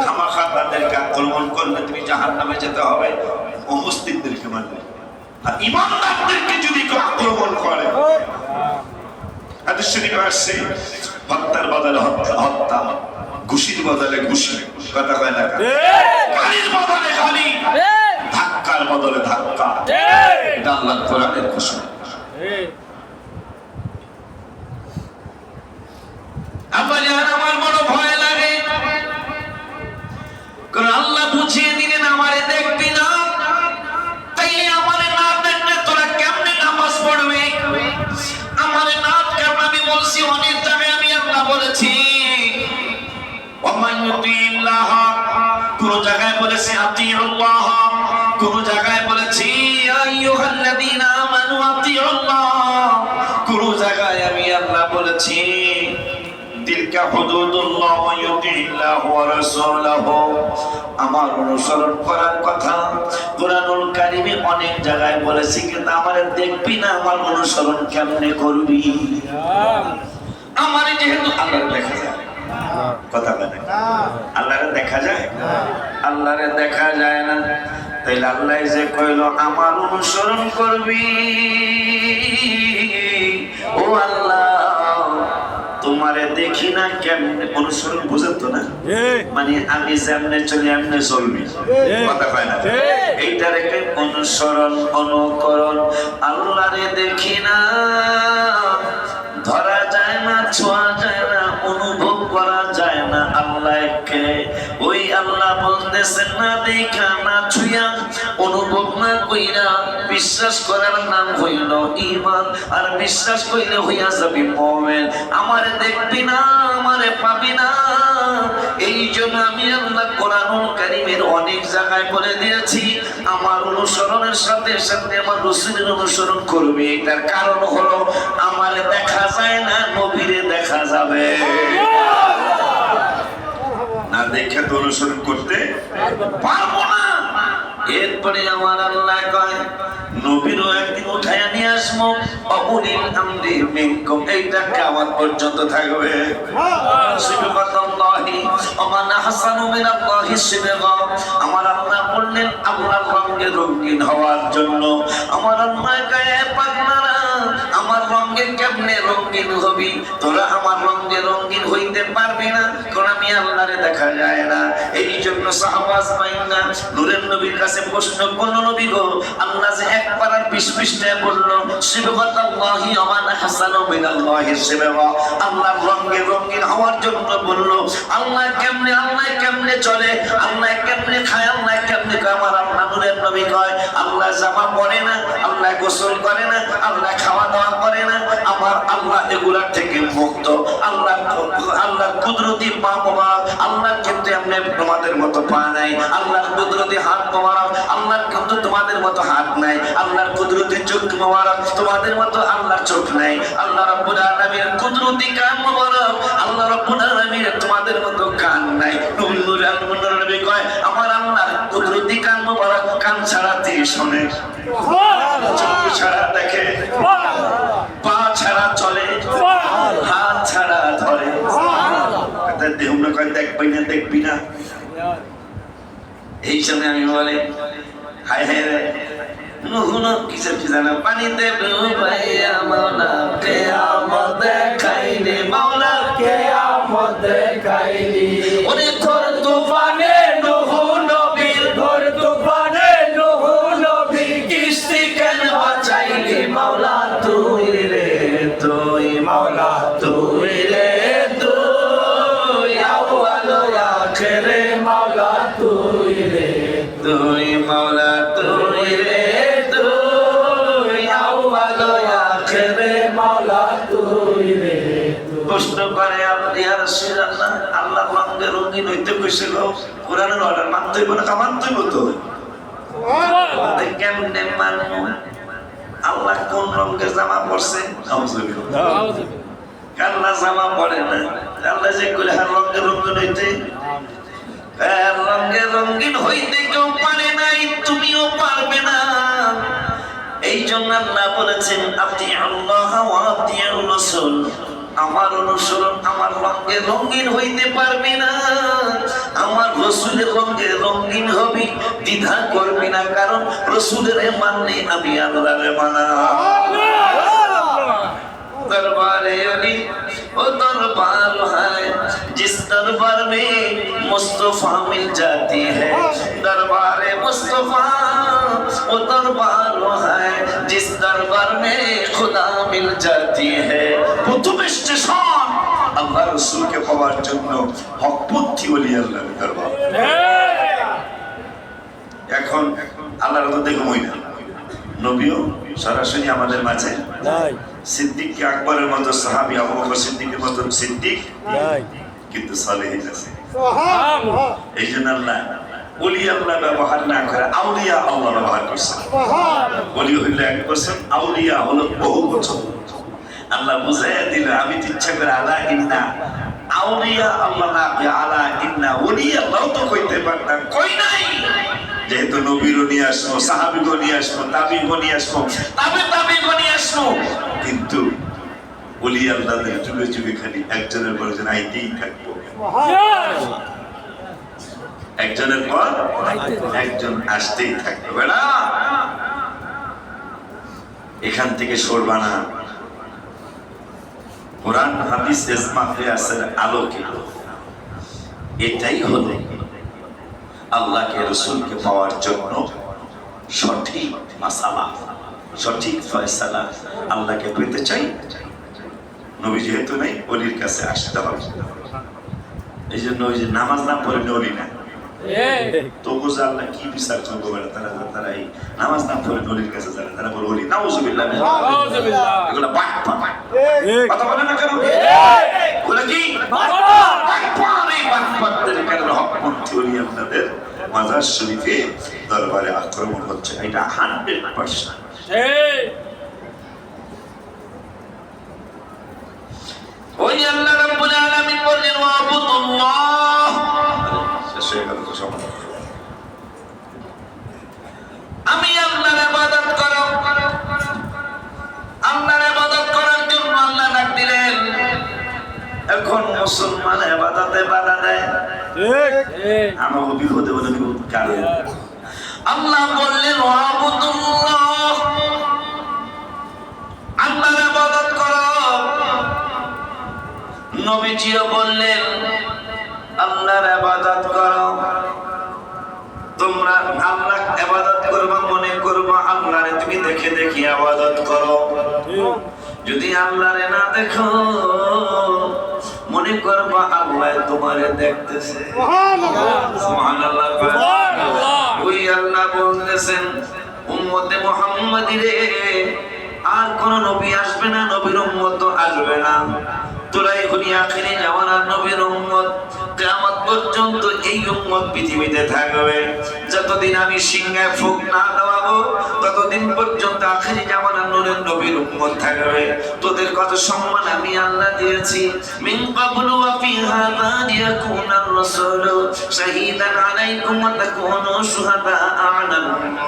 খামাখা তাদেরকে আক্রমণ করলে তুমি জাহান্নামে যেতে হবে, মুসলিমদেরকে মানলে। আর ঈমানদারদেরকে যদি কেউ আক্রমণ করে, হাদিস শরীফে আসছে হত্যার বদলে হত্যা, ঘুষির বদলে ঘুষি, কথা কয় না, গালির বদলে গালি, ধাক্কার বদলে ধাক্কা। এটা আল্লাহর কোরআনের ঘোষণা। আমার বড় ভয় লাগে, কারণ আল্লাহ বুঝিয়ে দিলেন আমারে দেখবি না, তাইলে আমারে না দেখলে তোরা কেমনে নামাজ পড়বে? আমারে না কেমন? আমি বলছি অনেক জায়গায় আমি আল্লাহ বলেছি কোন জায়গায় বলেছি আতিউল্লাহ, কোন জায়গায় বলেছি তিলকা হুদুদুল্লাহ ওয়া ইউতিল্লাহু ওয়া রাসূলুহু। আমার অনুসরণ করার কথা কুরআনুল কারীমে অনেক জায়গায় বলেছি, কিন্তু আমারে দেখবি না, আমার অনুসরণ কেমনে করবি? আমারে যেহেতু আল্লাহর দেখা যায়, কথা বলে আল্লাহরে দেখা যায়, আল্লাহরে দেখা যায় না, তাইলে আল্লাহ যে কইলো আমার অনুসরণ করবি, ও আল্লাহ তোমারে দেখি না কেমনে অনুসরণ? বুঝেন তো না, মানে আমি যেমনে চলি এমনে চলবি, কথা কয় না? এইটার একটা অনুসরণ অনুকরণ। আল্লাহরে দেখি না, ধরা যায় না, ছোঁয়া যায় না, অনুভব করা যায় না আল্লাহকে। ওই আল্লাহ বলতেছেন না দেখা না ছুঁয়া অনুভব না কইরা বিশ্বাস করার নাম হইল ঈমান, আর বিশ্বাস কইলে হইয়া যাবি মুমিন। আমারে দেখবি না, আমারে পাবি না, এই জন্য আমি আল্লাহ কোরআনুল কারীমের অনেক জায়গায় বলে দিয়েছি আমার অনুসরণের সাথে সাথে আমার রাসূলের অনুসরণ করবে। এটার কারণ হলো আমারে দেখা যায় না, নবীরে দেখা যাবে না, দেখে তো অনুসরণ করতে পারবো না। এরপরে আমার আল্লাহ কয় নবীরও একদিন উঠাইয়া নিয়ে আসবো, অকুলিল আমরি মিনকুম, এইটা কিয়ামত পর্যন্ত থাকবে। সুবহানাল্লাহি ওয়া মান আহসানু মিনাল্লাহি সিবগা। আমার আল্লাহ বললেন আল্লাহর রঙে রঙিন হওয়ার জন্য। আমার আল্লাহ কয় পাগলারা আমার রঙে কেমনে রঙিন হবি? তোরা আমার রঙে রঙিন হইতে পারবি না, কারণ আমি আল্লাহরে দেখা যায় না। এই জন্য সাহাবাজ বাইনা নূরের নবীর কাছে প্রশ্ন করলো, নবী গো আল্লাহ যে এক পারার 20 পৃষ্ঠায় বললো সিবগাতুল্লাহি ওয়া মান আহসানু মিনাল্লাহি সিবগা, আল্লাহর রঙে রঙিন হওয়ার জন্য বললো। আল্লাহ কেমনে চলে, আল্লাহ কেমনে খায়, আল্লাহ কেমনে খায়? আমার আল্লাহ নূরের নবী কয় আল্লাহ জামা পরে না, আল্লাহ গোসল করে না, আল্লাহ খাওয়া দাওয়া করে না, আমার আল্লাহ এগুলা থেকে মুক্ত। আল্লাহর কুদরতি পা মোবারক, আল্লাহর কিন্তু এমনি তোমাদের মতো পা নাই, আল্লাহর কুদরতি হাত মোবারক, আল্লাহর কিন্তু তোমাদের মতো হাত নাই, আল্লাহর কুদরতি চোখ মোবারক, তোমাদের মতো আল্লাহর চোখ নাই, আল্লাহ রাব্বুল আলামিন কুদরতি কান মোবারক, আল্লাহ রাব্বুল আলামিন তোমাদের মতো কান নাই। নূরের নবী কয় আমার আল্লাহর কুদরতি কান মোবারক, কান ছাড়া দিয়ে শোনে, চোখ ছাড়া দেখে, পা ছাড়া চলে, হাত ছাড়া ধরে। দেহ না কয় দেখবি না। এই সময় আমি বলে হায় হায় রে নুহুনো কিসের কি জানা, পানিতে ডুবাইয়া মাওলা কিয়ামত দেখাইনি, মাওলা কিয়ামত দেখাইনি। ওরে তোর তুফানে নুহু নবীর, তোর তুফানে নুহু নবীর কিস্তি কেন বাঁচাইলি? মাওলা তুই রে তুই, মাওলা তুই রে তুই, আউয়াল আখিরে মাওলা তুই রে তুই, মাওলা তুই রে তুই, আউয়াল আখিরে মাওলা তুই রে। প্রশ্ন করে ইয়া রাসূলুল্লাহ আল্লাহ রঙে রঙিন হইতে কইছে গো, কোরআনের অর্ডার মানতে হইব না, মানতে হইব তো। কেমনে মানবো? আল্লাহ কোন রঙের জামা পরছে? আল্লাহ জামা পরে না, আল্লাহ যে কইলে হার রঙে রঙিন হইতে, রঙে রঙিন হইতে কেউ পারে নাই, তুমিও পারবে না। এই জন্য আল্লাহ বলেছেন আতিউল্লাহ ওয়া আতিউর রাসূল, আমার অনুসরণ আমার রঙে রঙিন হইতে পারবি না, আমার রাসূলের রঙে রঙিন হবি, দ্বিধা করবি না, কারণ রাসূলের মানলে আমি আল্লাহরে মানা। दरबारे अली वो दरबार है जिस दरबार में मुस्तफा मिल जाती है, दरबारे मुस्तफा वो दरबार है जिस दरबार में खुदा मिल जाती है। প্রথম স্টেশন আল্লাহ রাসূলকে পাওয়ার জন্য হকপন্থী ওলি আল্লাহর দরবার। এখন আল্লাহর তো দেখো মইনা নবীও সরাসরি আমাদের মাঝে নাই, সিদ্দিক আকবরের মতো সাহাবী আবু বকর সিদ্দিকের মতো সিদ্দিক নাই, কিন্তু সালেহীন আছে। সুবহানাল্লাহ। এই জন্য আল্লাহ ওলি আল্লাহ ব্যবহার না করে আউলিয়া আল্লাহ ব্যবহার করছে। সুবহানাল্লাহ। ওলি হইল এক বছর, আউলিয়া হলো বহু বছর। আল্লাহ বুঝাইয়া দিল আমি তো ইচ্ছা করে আলা ইন্না আউলিয়া আল্লাহ না আলা ইন্না ওলিয়া আল্লাহ তো কইতে পারতাম, কই নাই। যেহেতু নবীরও নিয়ে আসবো, সাহাবীও নিয়ে আসবো, তাবিও নিয়ে আসবো, তাবিও নিয়ে আসবো, কিন্তু ওলি আল্লাহদের যুগে যুগে খালি একজনের পর একজন আইতেই থাকবো, একজনের পর একজন আসতেই থাকবে। বেড়া এখান থেকে সরবা না। কোরআন হাদিস ইজমা কিয়াসের আলোকে এটাই হলো আল্লাহকে রাসূলকে পাওয়ার জন্য সঠিক মাসালা, সঠিক ফয়সালা। আল্লাহকে পেতে চাই, নবী যেহেতু নেই, ওলির কাছে আসতে হবে। এই জন্য ওই যে নামাজ না পড়ে ওলি না, তবু আল্লাহ কি বিচার করবো? তারা এই নামাজ না পড়ে ওলির কাছে যাবে, তারা বলে ওলি। নাউযুবিল্লাহ, এগুলো বাটপার। কথা বলে না কেন? ওগুলো কি বাটপার? এই বাটপারদের কারণে হকপন্থী ওলি আপনাদের মাজার শরীফে দরবারে আক্রমণ হচ্ছে, এটা 100%। ওই আল্লাহ রাব্বুল আলামিন বললেন ওয়াবুদুল্লাহ, আমি আল্লাহর ইবাদত করো। আল্লাহর ইবাদত করার জন্য আল্লাহ ডাক দিলেন। এখন মুসলমান ইবাদতে বাধা দেয়, আমার বিপদে বলে কারণ আল্লাহ বললেন ওয়াবুদুল্লাহ, আল্লাহর ইবাদত করো। নবীজিও বললেন আল্লাহর ইবাদত করো। তোমরা আল্লাহর ইবাদত করবা, মনে করবা আল্লাহরে তুমি দেখে দেখে ইবাদত করো। যদি আল্লাহরে না দেখো, মনে করবা আল্লাহ তোমারে দেখতেছে। সুবহানাল্লাহ, সুবহানাল্লাহ। ওই আল্লাহ বলতেছেন উম্মতে মুহাম্মাদিরে, আর কোন নবী আসবে না, নবীর উম্মত আসবে না। তোরাই হলি আখিরি জামানার নবীর উম্মত। কিয়ামত পর্যন্ত এই উম্মত পৃথিবীতে থাকবে। যতদিন আমি সিংহায় ফুঁক না দেওয়াবো, ততদিন পর্যন্ত আখিরি জামানার নবীর উম্মত থাকবে। তোদের কত সম্মান আমি আল্লাহ দিয়েছি। মিন ক্বাবলু ওয়া ফি হাযা লিয়াকুনার রাসূলু শাহীদান আলাইকুম ওয়া তাকুনু শুহাদা আলান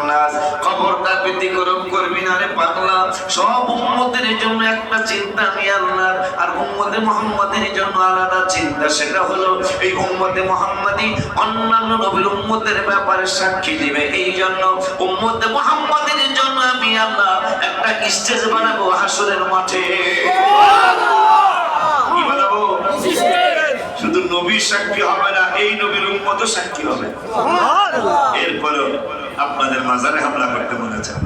নাস। খবরদার ব্যতিক্রম করবি না রে পাগলা। সব উম্মতের জন্য একটা চিন্তা আমি আল্লাহর, আর উম্মতে মুহাম্মাদের জন্য আলাদা চিন্তা। সেটা হলো এই উম্মতে মুহাম্মাদি অন্যান্য নবীর উম্মতের ব্যাপারে সাক্ষী দিবে। এই জন্য উম্মতে মুহাম্মাদের জন্য আমি আল্লাহ একটা স্টেজ বানাবো হাসরের মাঠে। কি বানাবো? শুধু নবীর সাক্ষী হবে না, এই নবীর উম্মতও সাক্ষী হবে। এরপরেও আপনাদের মাজারে হামলা করতে মনে চায়,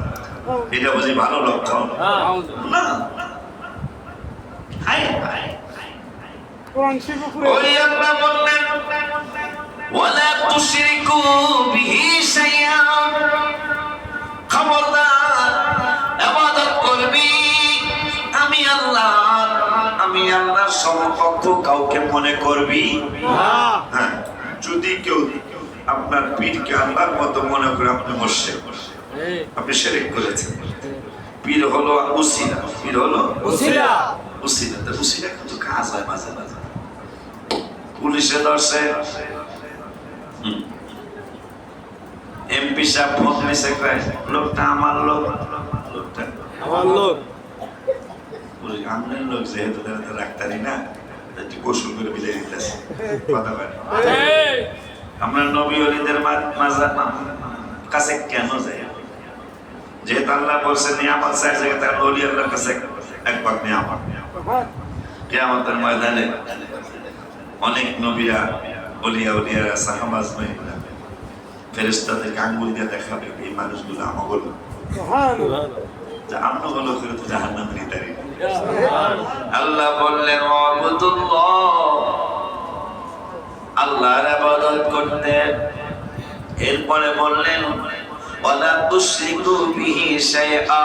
এটা বুঝি ভালো লক্ষণ না। ওই আল্লাহ বললেন ওয়ালা তুশরিকু বিহি শাইআ, খবরদার ইবাদত করবি আমি আল্লাহর সমকক্ষ কাউকে মনে করবি না। হ্যাঁ, যদি কেউ আপনার পীরকে আল্লাহর মতো মনে করে, আপনি মুশরিক, আপনি শিরক করেছেন। পীর হলো উসিলা, পীর হলো উসিলা। উসিলা তো উসিলা কিন্তু কাজ হয় মাঝে মাঝে। পুলিশে ধরছে, এমপি সাহেব ফোন দিয়েছে, লোকটা আমার লোক, লোকটা আমার লোক। আমনের লোক যেহেতু ডাক্তারি না, একটু কৌশল করে মিলে দিতেছে কথা বলে। আমরা নবী ওলিদের কাছে কেন যাই? যেহেতু আল্লাহ বলছেন নিয়ামত চাই, জায়গায় তার ওলি আল্লাহর কাছে একবার নিয়ামত। কিয়ামতের ময়দানে অনেক নবীরা, ওলিয়া উলিয়ারা, সাহাবা আজমাইনরা ফেরেশতাদেরকে আঙ্গুল দিয়ে দেখাবে এই মানুষগুলো আমগুলো, যা আমগুলো করে তো জাহান্নামের ইতারি। আল্লাহ বললেন ওয়াবুদুল্লাহ, আল্লাহর ইবাদত করতে। এরপরে বললেন ওয়ালা তুশরিকু বিহি শাইআ,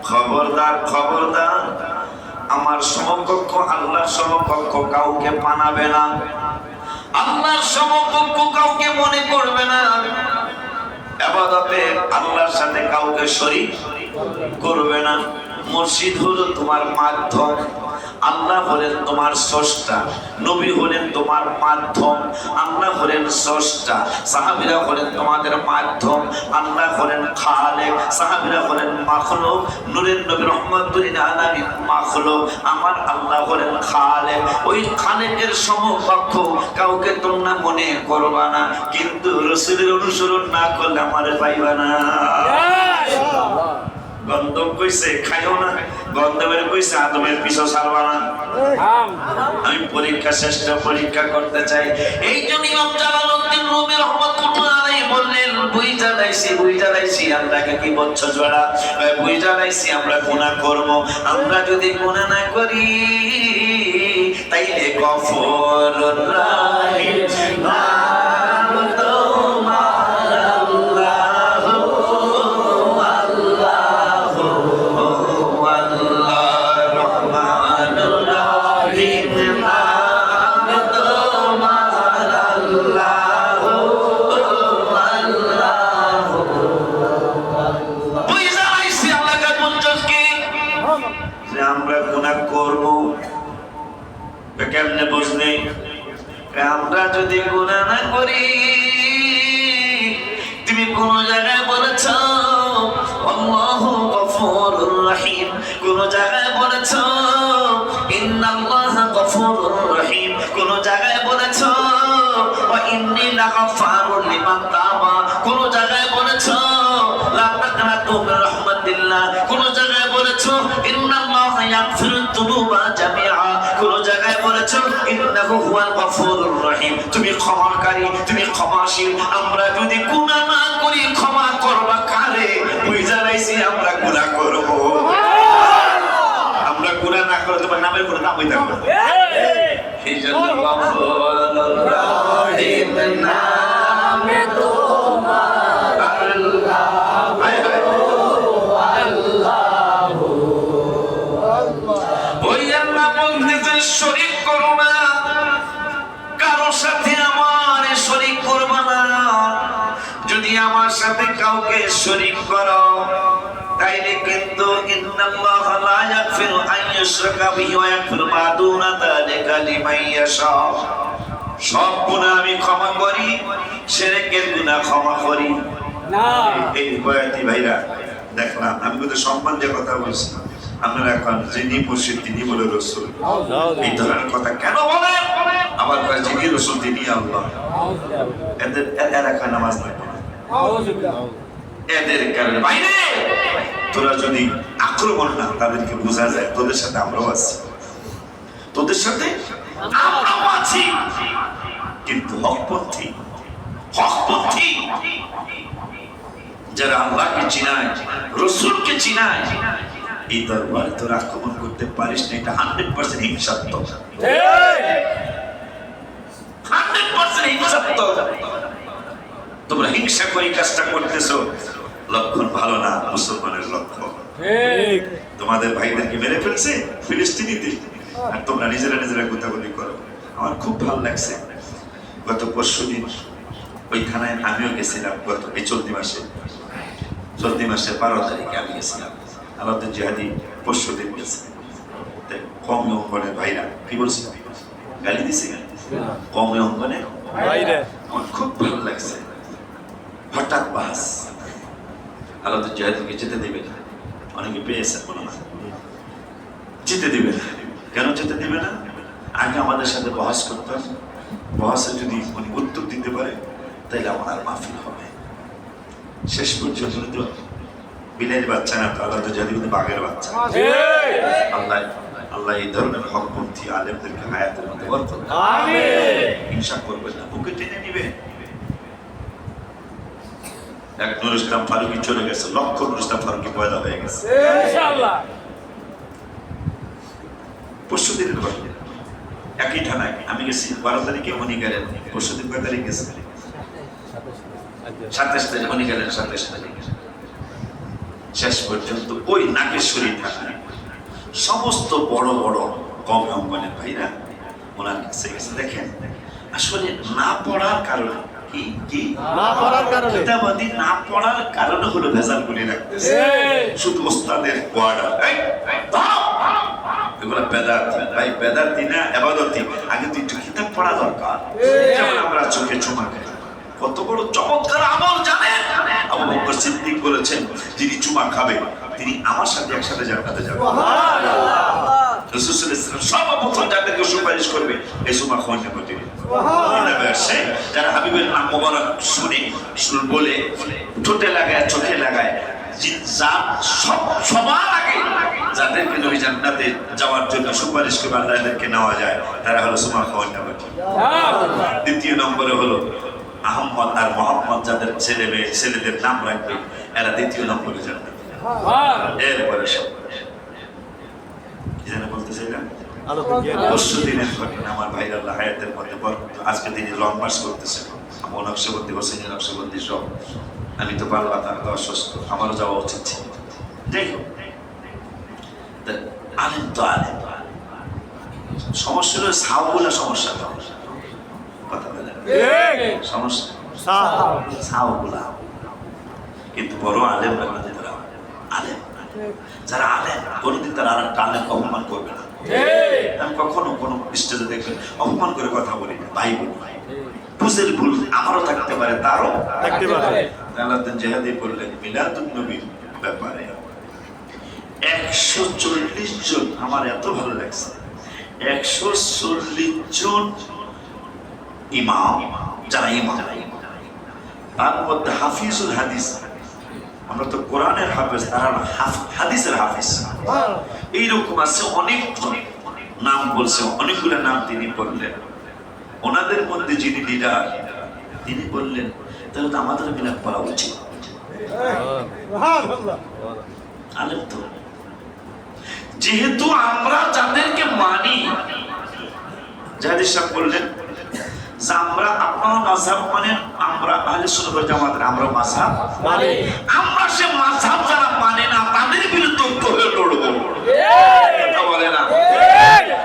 খবরদার খবরদার আমার সমকক্ষ, আল্লাহর সমকক্ষ কাউকে বানাবে না, আল্লাহর সমকক্ষ কাউকে মনে করবে না, ইবাদতে আল্লাহর সাথে কাউকে শরীক করবে না। মসজিদ হলো তোমার মাধ্যম, আল্লাহ হলেন তোমার স্রষ্টা, নবী হলেন তোমার মাধ্যম, আল্লাহ হলেন স্রষ্টা, সাহাবীরা হলেন তোমাদের মাধ্যম, আল্লাহ হলেন খালেক, সাহাবীরা হলেন মাখলুক, নূরের নবী রহমাতুল লিল আলামিন মাখলুক, আমার আল্লাহ হলেন খালেক। ওই খালেকের সমকক্ষ কাউকে তোমরা মনে করবা না, কিন্তু রাসূলের অনুসরণ না করলে আমারে পাইবা না। গন্ধম কইছে খাইও না, গন্ধমের কইছে আদমের পিছু ছাড়বা না। আমি পরীক্ষা শ্রেষ্ঠ পরীক্ষা করতে চাই। এই জন্য ইমাম জালালউদ্দিন রুমি রাহমাতুল্লাহ আলাইহি বললেন, বুঝা লাইছি আল্লাহকে কি বলছো জোড়া, বুঝা লাইছি আমরা গুনাহ করব। আমরা যদি গুনাহ না করি তাইলে গফুরুর রাহিম নাম তোমার আল্লাহ। আমরা গুনাহ করব, কেমনে বুঝলে? আমরা যদি গুনাহ না করি, তুমি কোন জায়গায় বলেছ আল্লাহু গফুরুর রহিম, কোন জায়গায় বলেছ ইন্নাল্লাহা গফুরুর রহিম, কোন জায়গায় বলেছ ওয়া ইন্নী লাগাফারুন লিমান তাবা, কোন জায়গায় বলেছ লা তাকনাতু মির রাহমাতিল্লাহ, কোন জায়গায় বলেছ ইন্নাল্লাহা ইয়াগফিরুত যুনুবা জামিআ, কোন জায়গায় বলেছ ইন্নাহু হুয়াল গফুরুর রহিম, তুমি ক্ষমাকারী, তুমি ক্ষমাশীল। আমরা যদি গুনাহ না করি ক্ষমা করবা কারে? বুঝা লাইছি আমরা গুনাহ করব। আমরা গুনাহ না করে তোমার নামের কোনো দাম হইতে পারে। এই জন্য গফুরুর রহিম নামে তোমার আল্লাহ, হায় হায় ওই আল্লাহ বলতেছে শরীক করো না, কারো সাথে আমার শরীক করবা না। যদি আমার সাথে কাউকে শরীক করো তাইলে কিন্তু ইন্নাল্লাহা লা ইয়াগফিরু আন ইউশরাকা বিহি ওয়া ইয়াগফিরু মা দুনা যালিকা লিমান ইয়াশা। সব গুনাহ আমি ক্ষমা করি, শিরকের গুনাহ ক্ষমা করি না। এই বয়াতি ভাইরা দেখলাম, আমি কিন্তু সম্মান দিয়ে কথা বলছি, আপনারা এখন যিনি মুর্শিদ তিনি বলে রাসূল, এই ধরনের কথা কেন বলেন? আবার কয় যিনি রাসূল তিনি আল্লাহ। এরা কয় নামাজ না, এদের কারণে বাইরে তোরা যদি আক্রমণ না, তাদেরকে বোঝা যায় তোদের সাথে আমরাও আছি, তোদের সাথে আমরাও আছি। কিন্তু হকপন্থী যারা আল্লাহকে চিনায়, রাসূলকে চিনায়, এই দরবারে তোরা আক্রমণ করতে পারিস না। এটা 100% হিংসাত্মক, 100% হিংসাত্মক। তোমরা হিংসা করে কাজটা করতেছো, লক্ষণ ভালো না, মুসলমানের লক্ষণ। তোমাদের ভাইদেরকে মেরে ফেলছে ফিলিস্তিনিতে, আর তোমরা নিজেরা গোতাগুতি করো। আমার খুব ভালো লাগছে, গত পরশুদিন ওই থানায় আমিও গেছিলাম। গত এই চলতি মাসের 12 তারিখে আমি গেছিলাম। আলাউদ্দিন জিহাদি পরশুদিন গেছে। কমে অঙ্গনের ভাইরা কি বলছে, গালি দিছে, কমে অঙ্গনে ভাইরা। আমার খুব ভালো লাগছে। হঠাৎ বাস আলাউদ্দিন জিহাদিকে যেতে দেবে না, অনেকে পেয়েছেন মনে হয়, যেতে দিবে না। কেন যেতে দিবে না? আগে আমাদের সাথে বহাস করতাম, বহাসে যদি উনি উত্তর দিতে পারে তাহলে আমার মাহফিল হবে। শেষ পর্যন্ত বিলের বাচ্চা না, আল্লাহ তো যদি বাঘের বাচ্চা। আল্লাহ এই ধরনের হকপন্থী আলেমদেরকে হায়াতের মধ্যে বরকত দান। আমিন। হিংসা করবেন না, বুকে টেনে নিবে। এক নূর ইসলাম ফারুকী চলে গেছে, লক্ষ নূর ইসলাম ফারুকী পয়দা হয়ে গেছে ইনশাআল্লাহ। পরশুদিনের ঘটনা, একই থানায় আমি গেছি 12 তারিখে, উনি গেলেন পরশুদিন। কয় তারিখ গেছে? 27 তারিখ উনি গেলেন, 27 তারিখ। শেষ পর্যন্ত ওই নাগেশ্বরী থানায় সমস্ত বড় বড় কমে অঙ্গনের ভাইরা ওনার কাছে গেছে। দেখেন আসলে না পড়ার কারণে কি না পড়ার কারণে কিতাবাদি না পড়ার কারণে হলো ভেজাল করে রাখতেছে শুধু ওস্তাদের অর্ডার এগুলো বেদাতি ভাই, বেদাতি না ইবাদতি। আগে তো একটু কিতাব পড়া দরকার। যেমন আমরা চোখে চুমা খাই, কত বড় চমৎকার আমল জানেন? আবু বকর সিদ্দিক বলেছেন, যিনি চুমা খাবে তিনি আমার সাথে একসাথে জান্নাতে যাবেন। রাসূল সাল্লাল্লাহু আলাইহি ওয়াসাল্লাম সর্বপ্রথম যাদেরকে সুপারিশ করবে এই চুমা খাওয়ার নিকটে যারা হাবিবের নাম মোবারক শুনে বলে ঠোঁটে লাগায়, চোখে লাগায়, সবার আগে যাদেরকে নবী জান্নাতে যাওয়ার জন্য সুপারিশ করে আল্লাহদেরকে নেওয়া যায় তারা হলো চুমা খাওয়ার নিকটে। দ্বিতীয় নম্বরে হলো আহমদ আর মোহাম্মদ, যাদের ছেলে মেয়ে ছেলেদের নাম রাখবে এরা দ্বিতীয় নম্বরে জান্নাতে। এরপরে সব কি যেন বলতেছিলাম, পরশুদিনের ঘটনা। আমার ভাই আল্লাহ হায়াতের মধ্যে আজকে তিনি লং মার্চ করতেছেন, আমার নকশবন্দি হোসেন নকশবন্দি সব। আমি তো পারলাম না, তো অসুস্থ, আমারও যাওয়া উচিত ছিল। যাই হোক, আলেম তো আলেম, সমস্যা হলো সাউগুলা সমস্যা, কথা বলেন সমস্যা সাউগুলা। কিন্তু বড় আলেম আলেম, যারা আলেম কোনোদিন তারা আর একটা আলেমকে অপমান করবে না। আমি কখনো কোনো স্টেজে দেখবেন অপমান করে কথা বলি না, ভাই বলি। বুঝের ভুল আমারও থাকতে পারে, তারও থাকতে পারে। আল্লাহদিন জেহাদি বললেন মিলাদুন নবীর ব্যাপারে 140 জন, আমার এত ভালো লাগছে, 140 জন ইমাম, যারা ইমাম, তার মধ্যে হাফিজুল হাদিস। আমরা তো কোরআনের হাফেজ, তারা হাদিসের হাফেজ। এইরকম আছে অনেকজন, নাম বলছে, অনেকগুলো নাম তিনি বললেন। ওনাদের মধ্যে যিনি লিডার, তিনি বললেন তাহলে তো আমাদের মিলাদ পড়া উচিত। আলেম তো, যেহেতু আমরা যাদেরকে মানি, জাহিদ সাহেব বললেন যে আমরা আপনার মাযহাব মানেন, আমরা আহলে সুন্নাত ওয়াল জামাতের আমরা মাযহাব মানে, আমরা সে মাযহাব যারা মানে না তাদের বিরুদ্ধে ঐক্য হয়ে লড়বো। কথা বলে না,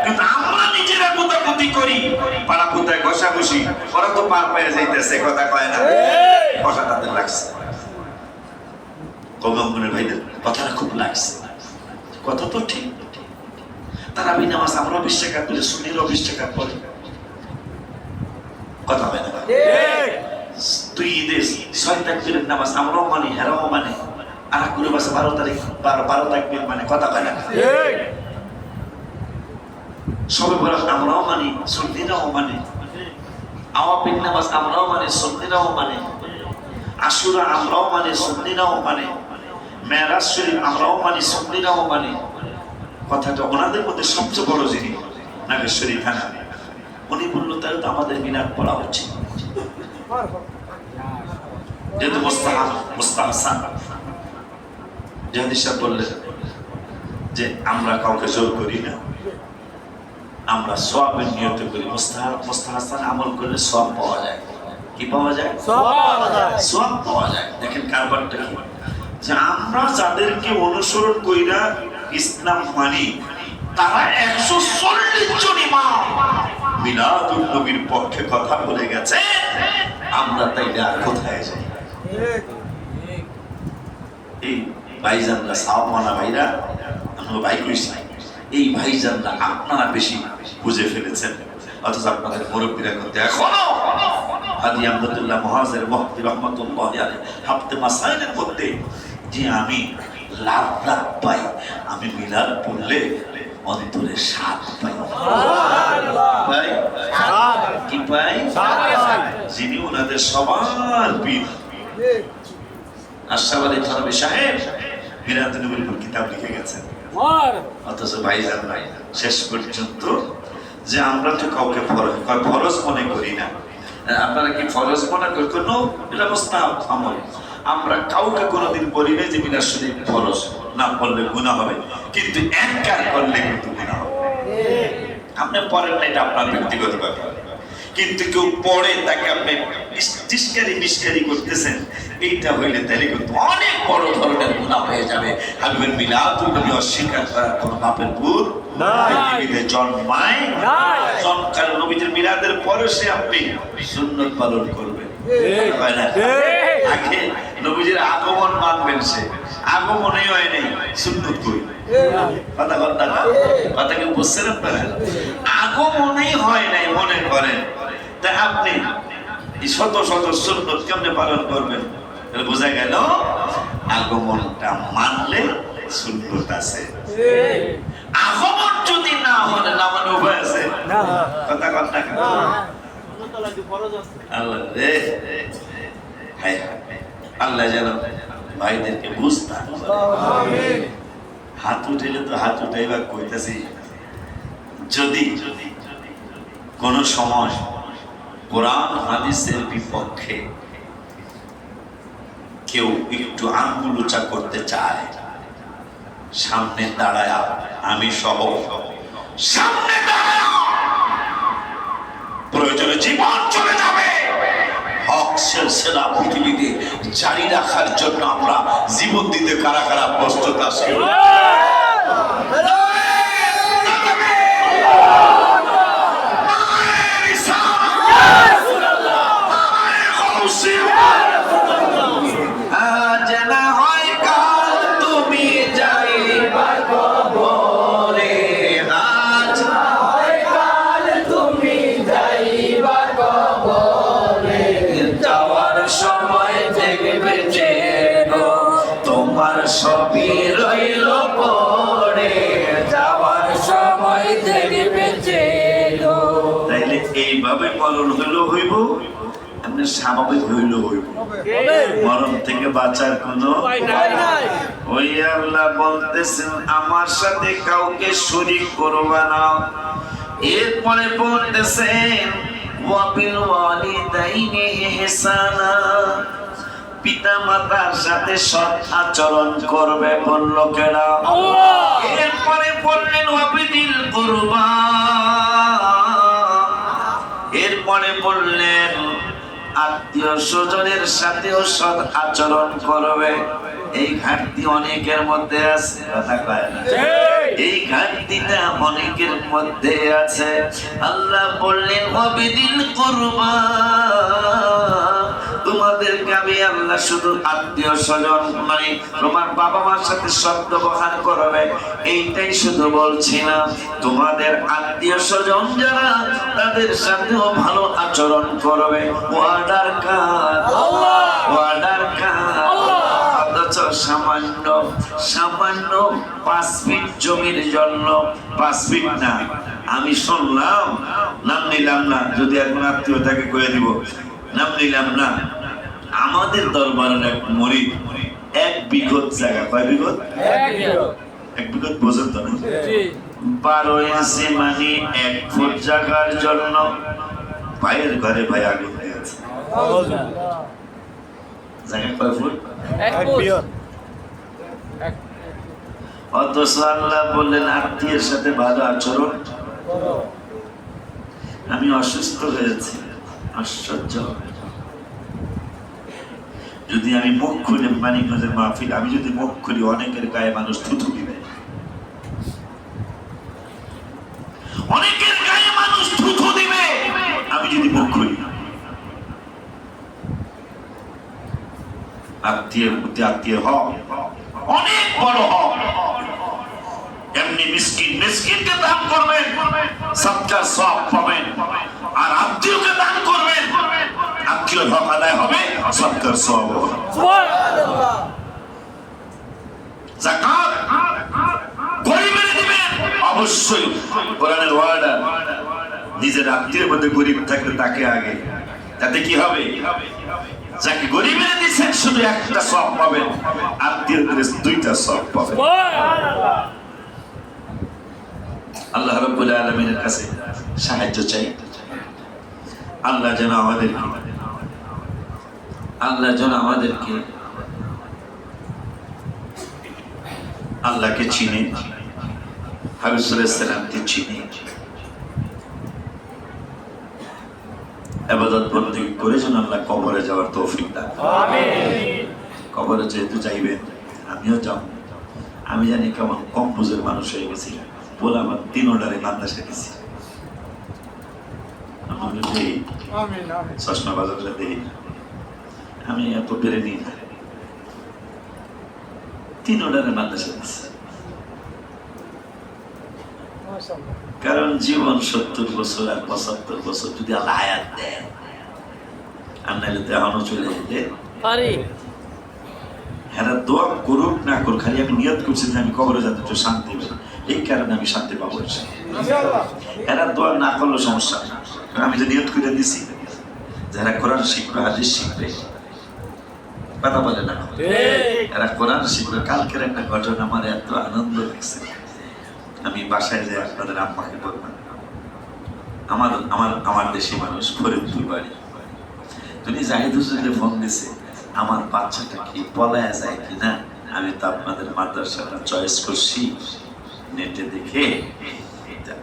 কিন্তু আমরা নিজেরা গোতাগুতি করি, পাড়া কোথায় ঘষাঘষি, ওরা তো পার পেয়ে যাইতেছে, কথা কয় না, কথা তাদের লাগছে। কৌগম্বনের ভাইদের কথাটা খুব লাগছে, কথা তো ঠিক। তারা বিনা নামাজ আমরা 20 টাকা করে, সুন্নিরাও 20 টাকা পড়ে, কথা হয় না। তুই ঈদের 6 তাকবীরের নামাজ আমরাও মানি, হেরাও মানে, আর এক গ্রুপ আছে 12 তারিখ 12 তাকবীর মানে, কথা হয় না। সবে বরাত আমরাও মানি, সুন্নিরাও মানে, আওয়াবিন নামাজ আমরাও মানি, সুন্নিরাও মানে, আশুরা আমরাও মানি, সুন্নিরাও মানে, মেরাজ শরীফ আমরাও মানি, সুন্নিরাও মানে। কথাটা ওনাদের মধ্যে সবচেয়ে বড় যিনি নাগেশ্বরী খানা, উনি বললো তাহলে তো আমাদের মিলাদ পড়া হচ্ছে, যেহেতু মুস্তাহসান। জাহিদ সাহেব বললেন যে আমরা কাউকে জোর করি না, আমরা সওয়াবের নিয়তে করি। মুস্তাহসান আমল করলে সওয়াব পাওয়া যায়। কি পাওয়া যায়? সওয়াব পাওয়া যায়। দেখেন কারবারটা কি, যে আমরা যাদেরকে অনুসরণ কইরা ইসলাম মানি তারা 140 জন ইমাম মিলাদুন নবীর পক্ষে কথা বলে গেছে, আমরা তাইলে আর কোথায় যাই? এই ভাইজানরা, সাওয়ানা ভাইরা, আমরা ভাই কইছি, এই ভাইজানরা আপনারা বেশি বুঝে ফেলেছেন, অথচ আপনাদের মুরব্বীরা কিন্তু এখনো হাদি আহমদুল্লাহ মুহাজির মুফতি রহমাতুল্লাহ আলাইহি হাফতে মাসাইলের মধ্যে যে আমি লাভ পাই, আমি মিলাদ পড়লে অন্তরে শান্তি পাই। ভাই কি পাই? যিনি ওনাদের সবার পীর আশরাফ আলী থানভী সাহেব মিলাদুন নবীর উপর কিতাব লিখে গেছেন। অথচ ভাইজান ভাই শেষ পর্যন্ত যে আমরা তো কাউকে ফরজ মনে করি না, আপনারা কি ফরজ মনে করেন? কোনো এটা মুস্তাহাব আমল। আমরা কাউকে কোনোদিন বলি না যে মিলাদ শরীফ ফরজ, না পড়লে গুনাহ হবে, কিন্তু একবার করলে কিন্তু গুনাহ হবে। আপনি পড়েন না, এটা আপনার ব্যক্তিগত ব্যাপার, কিন্তু কেউ পড়ে তাকে আপনি মিসকারি করতেছেন, এইটা হইলে তাহলে কিন্তু অনেক বড় ধরনের গুনাহ হয়ে যাবে। হাবিবের মিলাদুন নবী অস্বীকার করার কোনো বাপের ভূত নাই, পৃথিবীতে জন্মায় নাই। জন্মকালে নবীদের মিলাদের পরে সে আপনি সুন্নাত পালন করবেন, হয় না? আগে নবীজির আগমন মানবেন, সে আগমনই হয় নাই, সুন্নত কই কথা কথা কথা কি বুঝছেন আপনারা? আগমনই হয় নাই মনে করেন, তা আপনি এই শত শত সুন্নত কেমনে পালন করবেন? তাহলে বোঝা গেল আগমনটা মানলে সুন্নত আছে। আগমন যদি না হলে না মানে উপায় আছে? কথা কথা আল্লাহ রে, হায় হায়, আল্লাহ যেন ভাইদেরকে বুঝতাম। হাত উঠেলে তো হাত উঠাইবা কইতেছি, যদি কোন সময় কোরআন হাদিসের বিপক্ষে কেউ একটু আঙ্গুল উঁচা করতে চায়, সামনে দাঁড়ায় আমি সহ সামনে দাঁড়ায় প্রয়োজনে জীবন চলে যাবে, হক সিলসিলা পৃথিবীতে জারি রাখার জন্য আমরা জীবন দিতে কারা কারা প্রস্তুত আছি? সবই রইল পড়ে, যাওয়ার সময় দেখবে চেনো। তাইলে এইভাবে মরণ হইলেও হইব, আপনি স্বাভাবিক হইলেও হইব, মরণ থেকে বাঁচার কোনো উপায় নাই। ওই আল্লাহ বলতেছেন আমার সাথে কাউকে শরীক করবা না। এরপরে বলতেছেন ওয়াবিল ওয়ালিদাইনি ইহসানা, পিতা মাতার সাথে সৎ আচরণ করবে বলল কেনা। এরপরে বললেন ওয়াবিদিল কুরবা, এরপরে বললেন আত্মীয় স্বজনের সাথেও সৎ আচরণ করবে। এই ঘাটতি অনেকের মধ্যে আছে, কথা কয় না? এই ঘাটতিটা অনেকের মধ্যে আছে। আল্লাহ বললেন ওয়াবিদিল কুরবা, তোমাদেরকে আমি আল্লাহ শুধু আত্মীয় স্বজন মানে তোমার বাবা মার সাথে সৎ ব্যবহার করবে এইটাই শুধু বলছি না, তোমাদের আত্মীয় স্বজন যারা তাদের সাথেও ভালো আচরণ করবে। Warder card, warder card. অথচ সামান্য সামান্য 5 ফিট জমির জন্য 5 ফিট না, আমি শুনলাম, নাম নিলাম না, যদি এখন আত্মীয় তাকে কয়ে দিব, নাম নিলাম না, আমাদের দরবারের এক মরিদ 1 বিঘত জায়গা, কয় বিঘত? 1 বিঘত বোঝেন তো না? 12 ইঞ্চি মানে 1 ফুট জায়গার জন্য ভাইয়ের ঘরে ভাই আগুন দিয়েছে। জায়গা কয় ফুট? 1 ফুট। অথচ আল্লাহ বললেন আত্মীয়ের সাথে ভালো আচরণ। আমি অসুস্থ হয়েছি, আশ্চর্য, যদি আমি মুখ খুলে মানিকগঞ্জের মাহফিল, আমি যদি মুখ খুলি অনেকের গায়ে মানুষ থুথু দিবে, অনেকের গায়ে মানুষ থুথু দিবে আমি যদি মুখ খুলি। আত্মীয়ের প্রতি আত্মীয় হক অনেক বড় হক। এমনি মিসকিন, মিসকিনকে দান করবেন, সবটার সব পাবেন, আর আত্মীয়কে দান করবেন, আত্মীয় হক আদায় হবে, সবটার সব হবে। সুবহানাল্লাহ। যাকাত গরিবের দিবেন অবশ্যই, কোরআনের ওয়ার্ডার। নিজের আত্মীয়ের মধ্যে গরিব থাকলে তাকে আগে, তাতে কি হবে? যাকে গরিবের দিচ্ছেন শুধু একটা সব পাবেন, আত্মীয়ের দিলে 2টা সব পাবেন। আল্লাহ রাব্বুল আলামিনের কাছে সাহায্য চাই। আল্লাহ যেন আমাদেরকে আল্লাহকে চিনে, হাবিব সাল্লাল্লাহু আলাইহি সাল্লামকে চিনে, ইবাদত বন্দেগী করে যেন আল্লাহ কবরে যাওয়ার তৌফিক দান করেন। আমিন। কবরে যেহেতু যাইবেন, আমিও যাব, আমি জানি কেমন কম বুঝের মানুষ হয়ে গেছি, বলে আমার 3 অর্ডারে বাংলাদেশে গেছি, চশমা বাজারে দেখি আমি এত পেরে নিই না, 3 অর্ডারের মাদ্রাসা আছে। কারণ জীবন 70 বছর আর 75 বছর যদি আল্লাহ হায়াত দেয়, আর নাহলে তো এখনো চলে যেতে পারি। হ্যাঁ, দোয়া করুক না করুক, খালি আমি নিয়ত করছি যে আমি কবরে যাতে একটু শান্তি পাই, এই কারণে আমি শান্তি পাবো। এরা দোয়া না করলেও সমস্যা নেই, কারণ আমি যে নিয়ত করে দিছি যারা কোরআন শিখবে, হাদিস শিখবে, কথা বলে না, এরা কোরআন শিখবে। কালকের একটা ঘটনা আমার এত আনন্দ লাগছে, আমি বাসায় যাই আপনাদের আম্মাকে বললাম, আমার দেশি মানুষ, ফরিদপুর বাড়ি, তুমি জাহিদ হুজুরকে ফোন দিছে, আমার বাচ্চাটা কি পলায়া যায় কিনা, আমি তো আপনাদের মাদ্রাসাটা চয়েস করছি নেটে দেখে,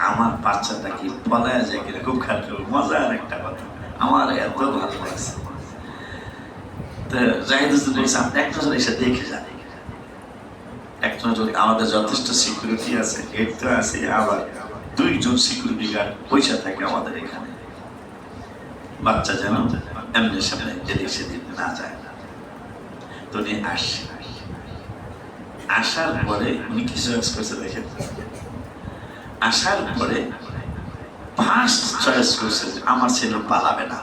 আমার বাচ্চাটা কি পলায়া যায় কিনা, খুব খারাপ, মজার একটা কথা, আমার এত ভালো লাগছে। তো জাহিদ হুজুর বলছে, আপনি একটা এসে দেখে যান, একটা আমাদের যথেষ্ট সিকিউরিটি আছে, গেট তো আছে, আবার 2 জন সিকিউরিটি গার্ড পয়সা থাকে আমাদের এখানে, বাচ্চা যেন এমনি সামনে এদিক সেদিক না যায়। তো উনি আসার পরে উনি কিছু করছে দেখেন, আসার পরে ফার্স্ট চয়েস করছে যে আমার ছেলে পালাবে না।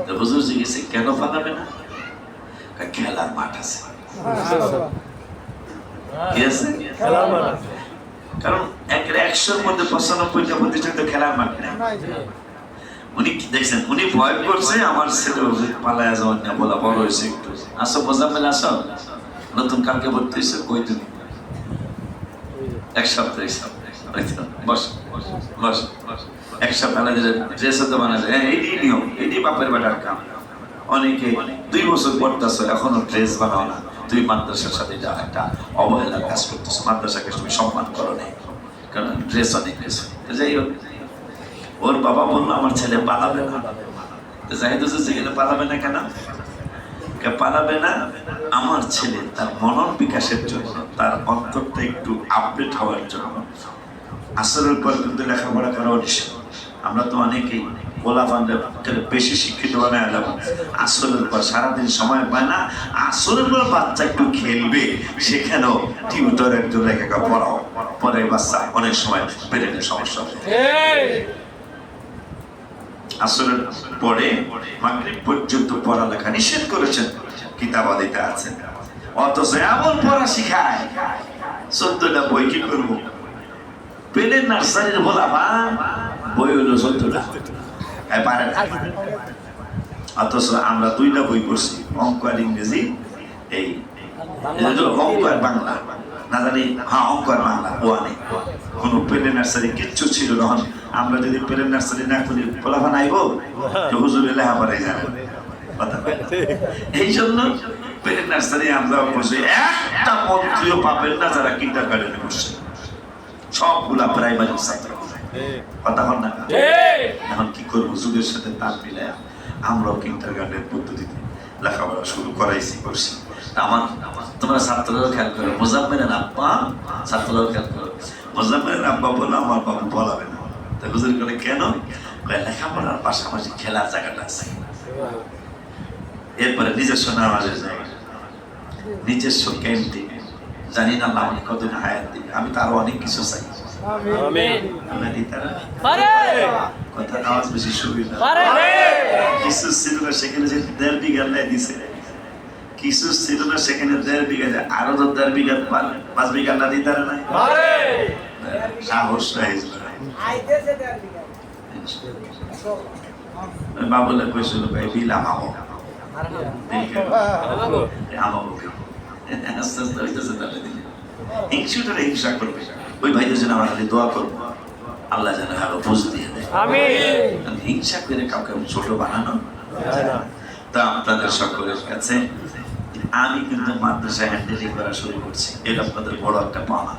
তো হুজুর জিজ্ঞেসে, কেন পালাবে না? খেলার মাঠ আছে। কি আছে? কারণ 100-র মধ্যে 95টা প্রতিষ্ঠিত খেলার মাঠ নেই। উনি কি দেখছেন, উনি ভয় করছে আমার ছেলে পালায়া যাওয়ার না, বলা বড় হয়েছে একটু, আসো মোজাম্মেল আসো, নতুন কালকে ভর্তি হয়েছে, কই তুমি? 1 সপ্তাহ বস বস, 1 সপ্তাহ ড্রেস হতে বানালে, এইটাই নিয়ম, এইটাই বাপের বেটার কাম। অনেকে 2 বছর পড়তেছ এখনো ড্রেস বানাও না, তুই মাদ্রাসার সাথে যা একটা অবহেলার কাজ করতেছ, মাদ্রাসাকে তুমি সম্মান করো না, কারণ ড্রেস অনেক বেশি। যাই হোক, ওর বাবা বললো আমার ছেলে পালাবে না। জাহিদ হুজুর যেখানে পালাবে না কেন? পালাবে না, আমার ছেলে তার মনন বিকাশের জন্য, তার অন্তরটা একটু আপডেট হওয়ার জন্য আসরের পর কিন্তু লেখাপড়া করা নিষেধ। আমরা তো অনেকেই গোলাপানদের বেশি শিক্ষিত বানায় যাব, আসরের পর সারাদিন সময় পায় না, আসরের পর বাচ্চা একটু খেলবে, সেখানেও টিউটর একজন লেখা পড়াও, পরে বাচ্চা অনেক সময় ব্রেনের সমস্যা হয়। আসরের পরে মাগরিব পর্যন্ত পড়ালেখা নিষেধ করেছেন, কিতাবাদিতে আছে, অথচ এমন পড়া শিখায় 14টা বই। কি করবো? পেলের নার্সারির বলা বই হলো 14টা, পারে না। অথচ আমরা 2টা বই পড়ছি, অঙ্ক আর ইংরেজি, এই অঙ্ক আর বাংলা না জানি, হ্যাঁ অঙ্ক আর বাংলা, ওয়ানে কোনো পেলে নার্সারি কিচ্ছু ছিল না। আমরা যদি পেলে নার্সারি না করি, পোলাফান আইব তো হুজুরে লেখাপড়াই জানে, এই জন্য পেলে নার্সারি আমরা বসে একটা মন্ত্রীও পাবেন না যারা কিন্ডার গার্ডেনে বসে, সবগুলা প্রাইমারি ছাত্র। কথা হন না? এখন কি করবো, যুগের সাথে তাল মিলায় আমরাও কিন্ডার গার্ডেন পদ্ধতিতে লেখাপড়া শুরু করছি। আমার তোমরা ছাত্ররাও খেয়াল করো, মোজাম্মেলের আব্বা, ছাত্ররাও খেয়াল করো, মোজাম্মেলের আব্বা বলো আমার বাবু পড়াবে না। তা হুজুর বলে কেন? লেখাপড়ার পাশাপাশি খেলার জায়গাটা আছে, এরপরে নিজস্ব নামাজের জায়গা, নিজস্ব ক্যান্টিন। জানি না আল্লাহ আমাকে কতদিন হায়াত দিবে, আমি তো আরো অনেক কিছু চাই। কথা আওয়াজ বেশি সুবিধা, কিছু ছিল না সেখানে যে 1.5 বিঘা দিছে, কিছু ছিল না সেখানে 1.5 বিঘা, আরো তো 1.5 বিঘা 5 বিঘা আল্লাহ দিতে পারে না। সাহস বাবুলে কইছিল ভাই বিল আমাবো, আস্তে আস্তে হইতেছে, তাহলে দিলে হিংসুটারে হিংসা করবে। ওই ভাইদের জন্য আমরা খালি দোয়া করবো, আল্লাহ যেন আরো বুঝ দিয়ে দেয়। হিংসা করে কাউকে ছোট বানানো। তা আপনাদের সকলের কাছে আমি কিন্তু মাদ্রাসা হ্যান্ডেলিং করা শুরু করছি, এটা আপনাদের বড় একটা পাওনা।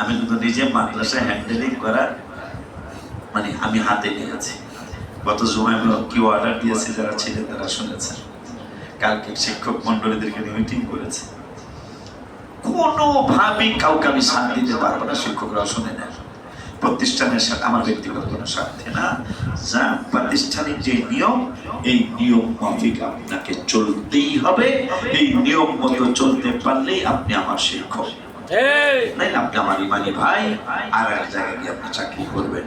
আমি কিন্তু নিজে মাদ্রাসা হ্যান্ডেলিং করা মানে আমি হাতে নিয়েছি। গত জুমায় কি অর্ডার দিয়েছি, যারা ছিলেন তারা শুনেছেন। কালকে শিক্ষক মন্ডলীদেরকে মিটিং করেছে, কোনোভাবেই কাউকে আমি শান্তি দিতে পারবো না, শিক্ষকরাও শুনে নেন। প্রতিষ্ঠানের সাথে আমার ব্যক্তিগত কোনো স্বার্থে না, যা প্রাতিষ্ঠানিক যে নিয়ম, এই নিয়ম মাফিক আপনাকে চলতেই হবে। এই নিয়ম মতো চলতে পারলেই আপনি আমার শিক্ষক, এই নাইলে আপনি আমার ইমানি ভাই, আর এক জায়গায় গিয়ে আপনি চাকরি করবেন।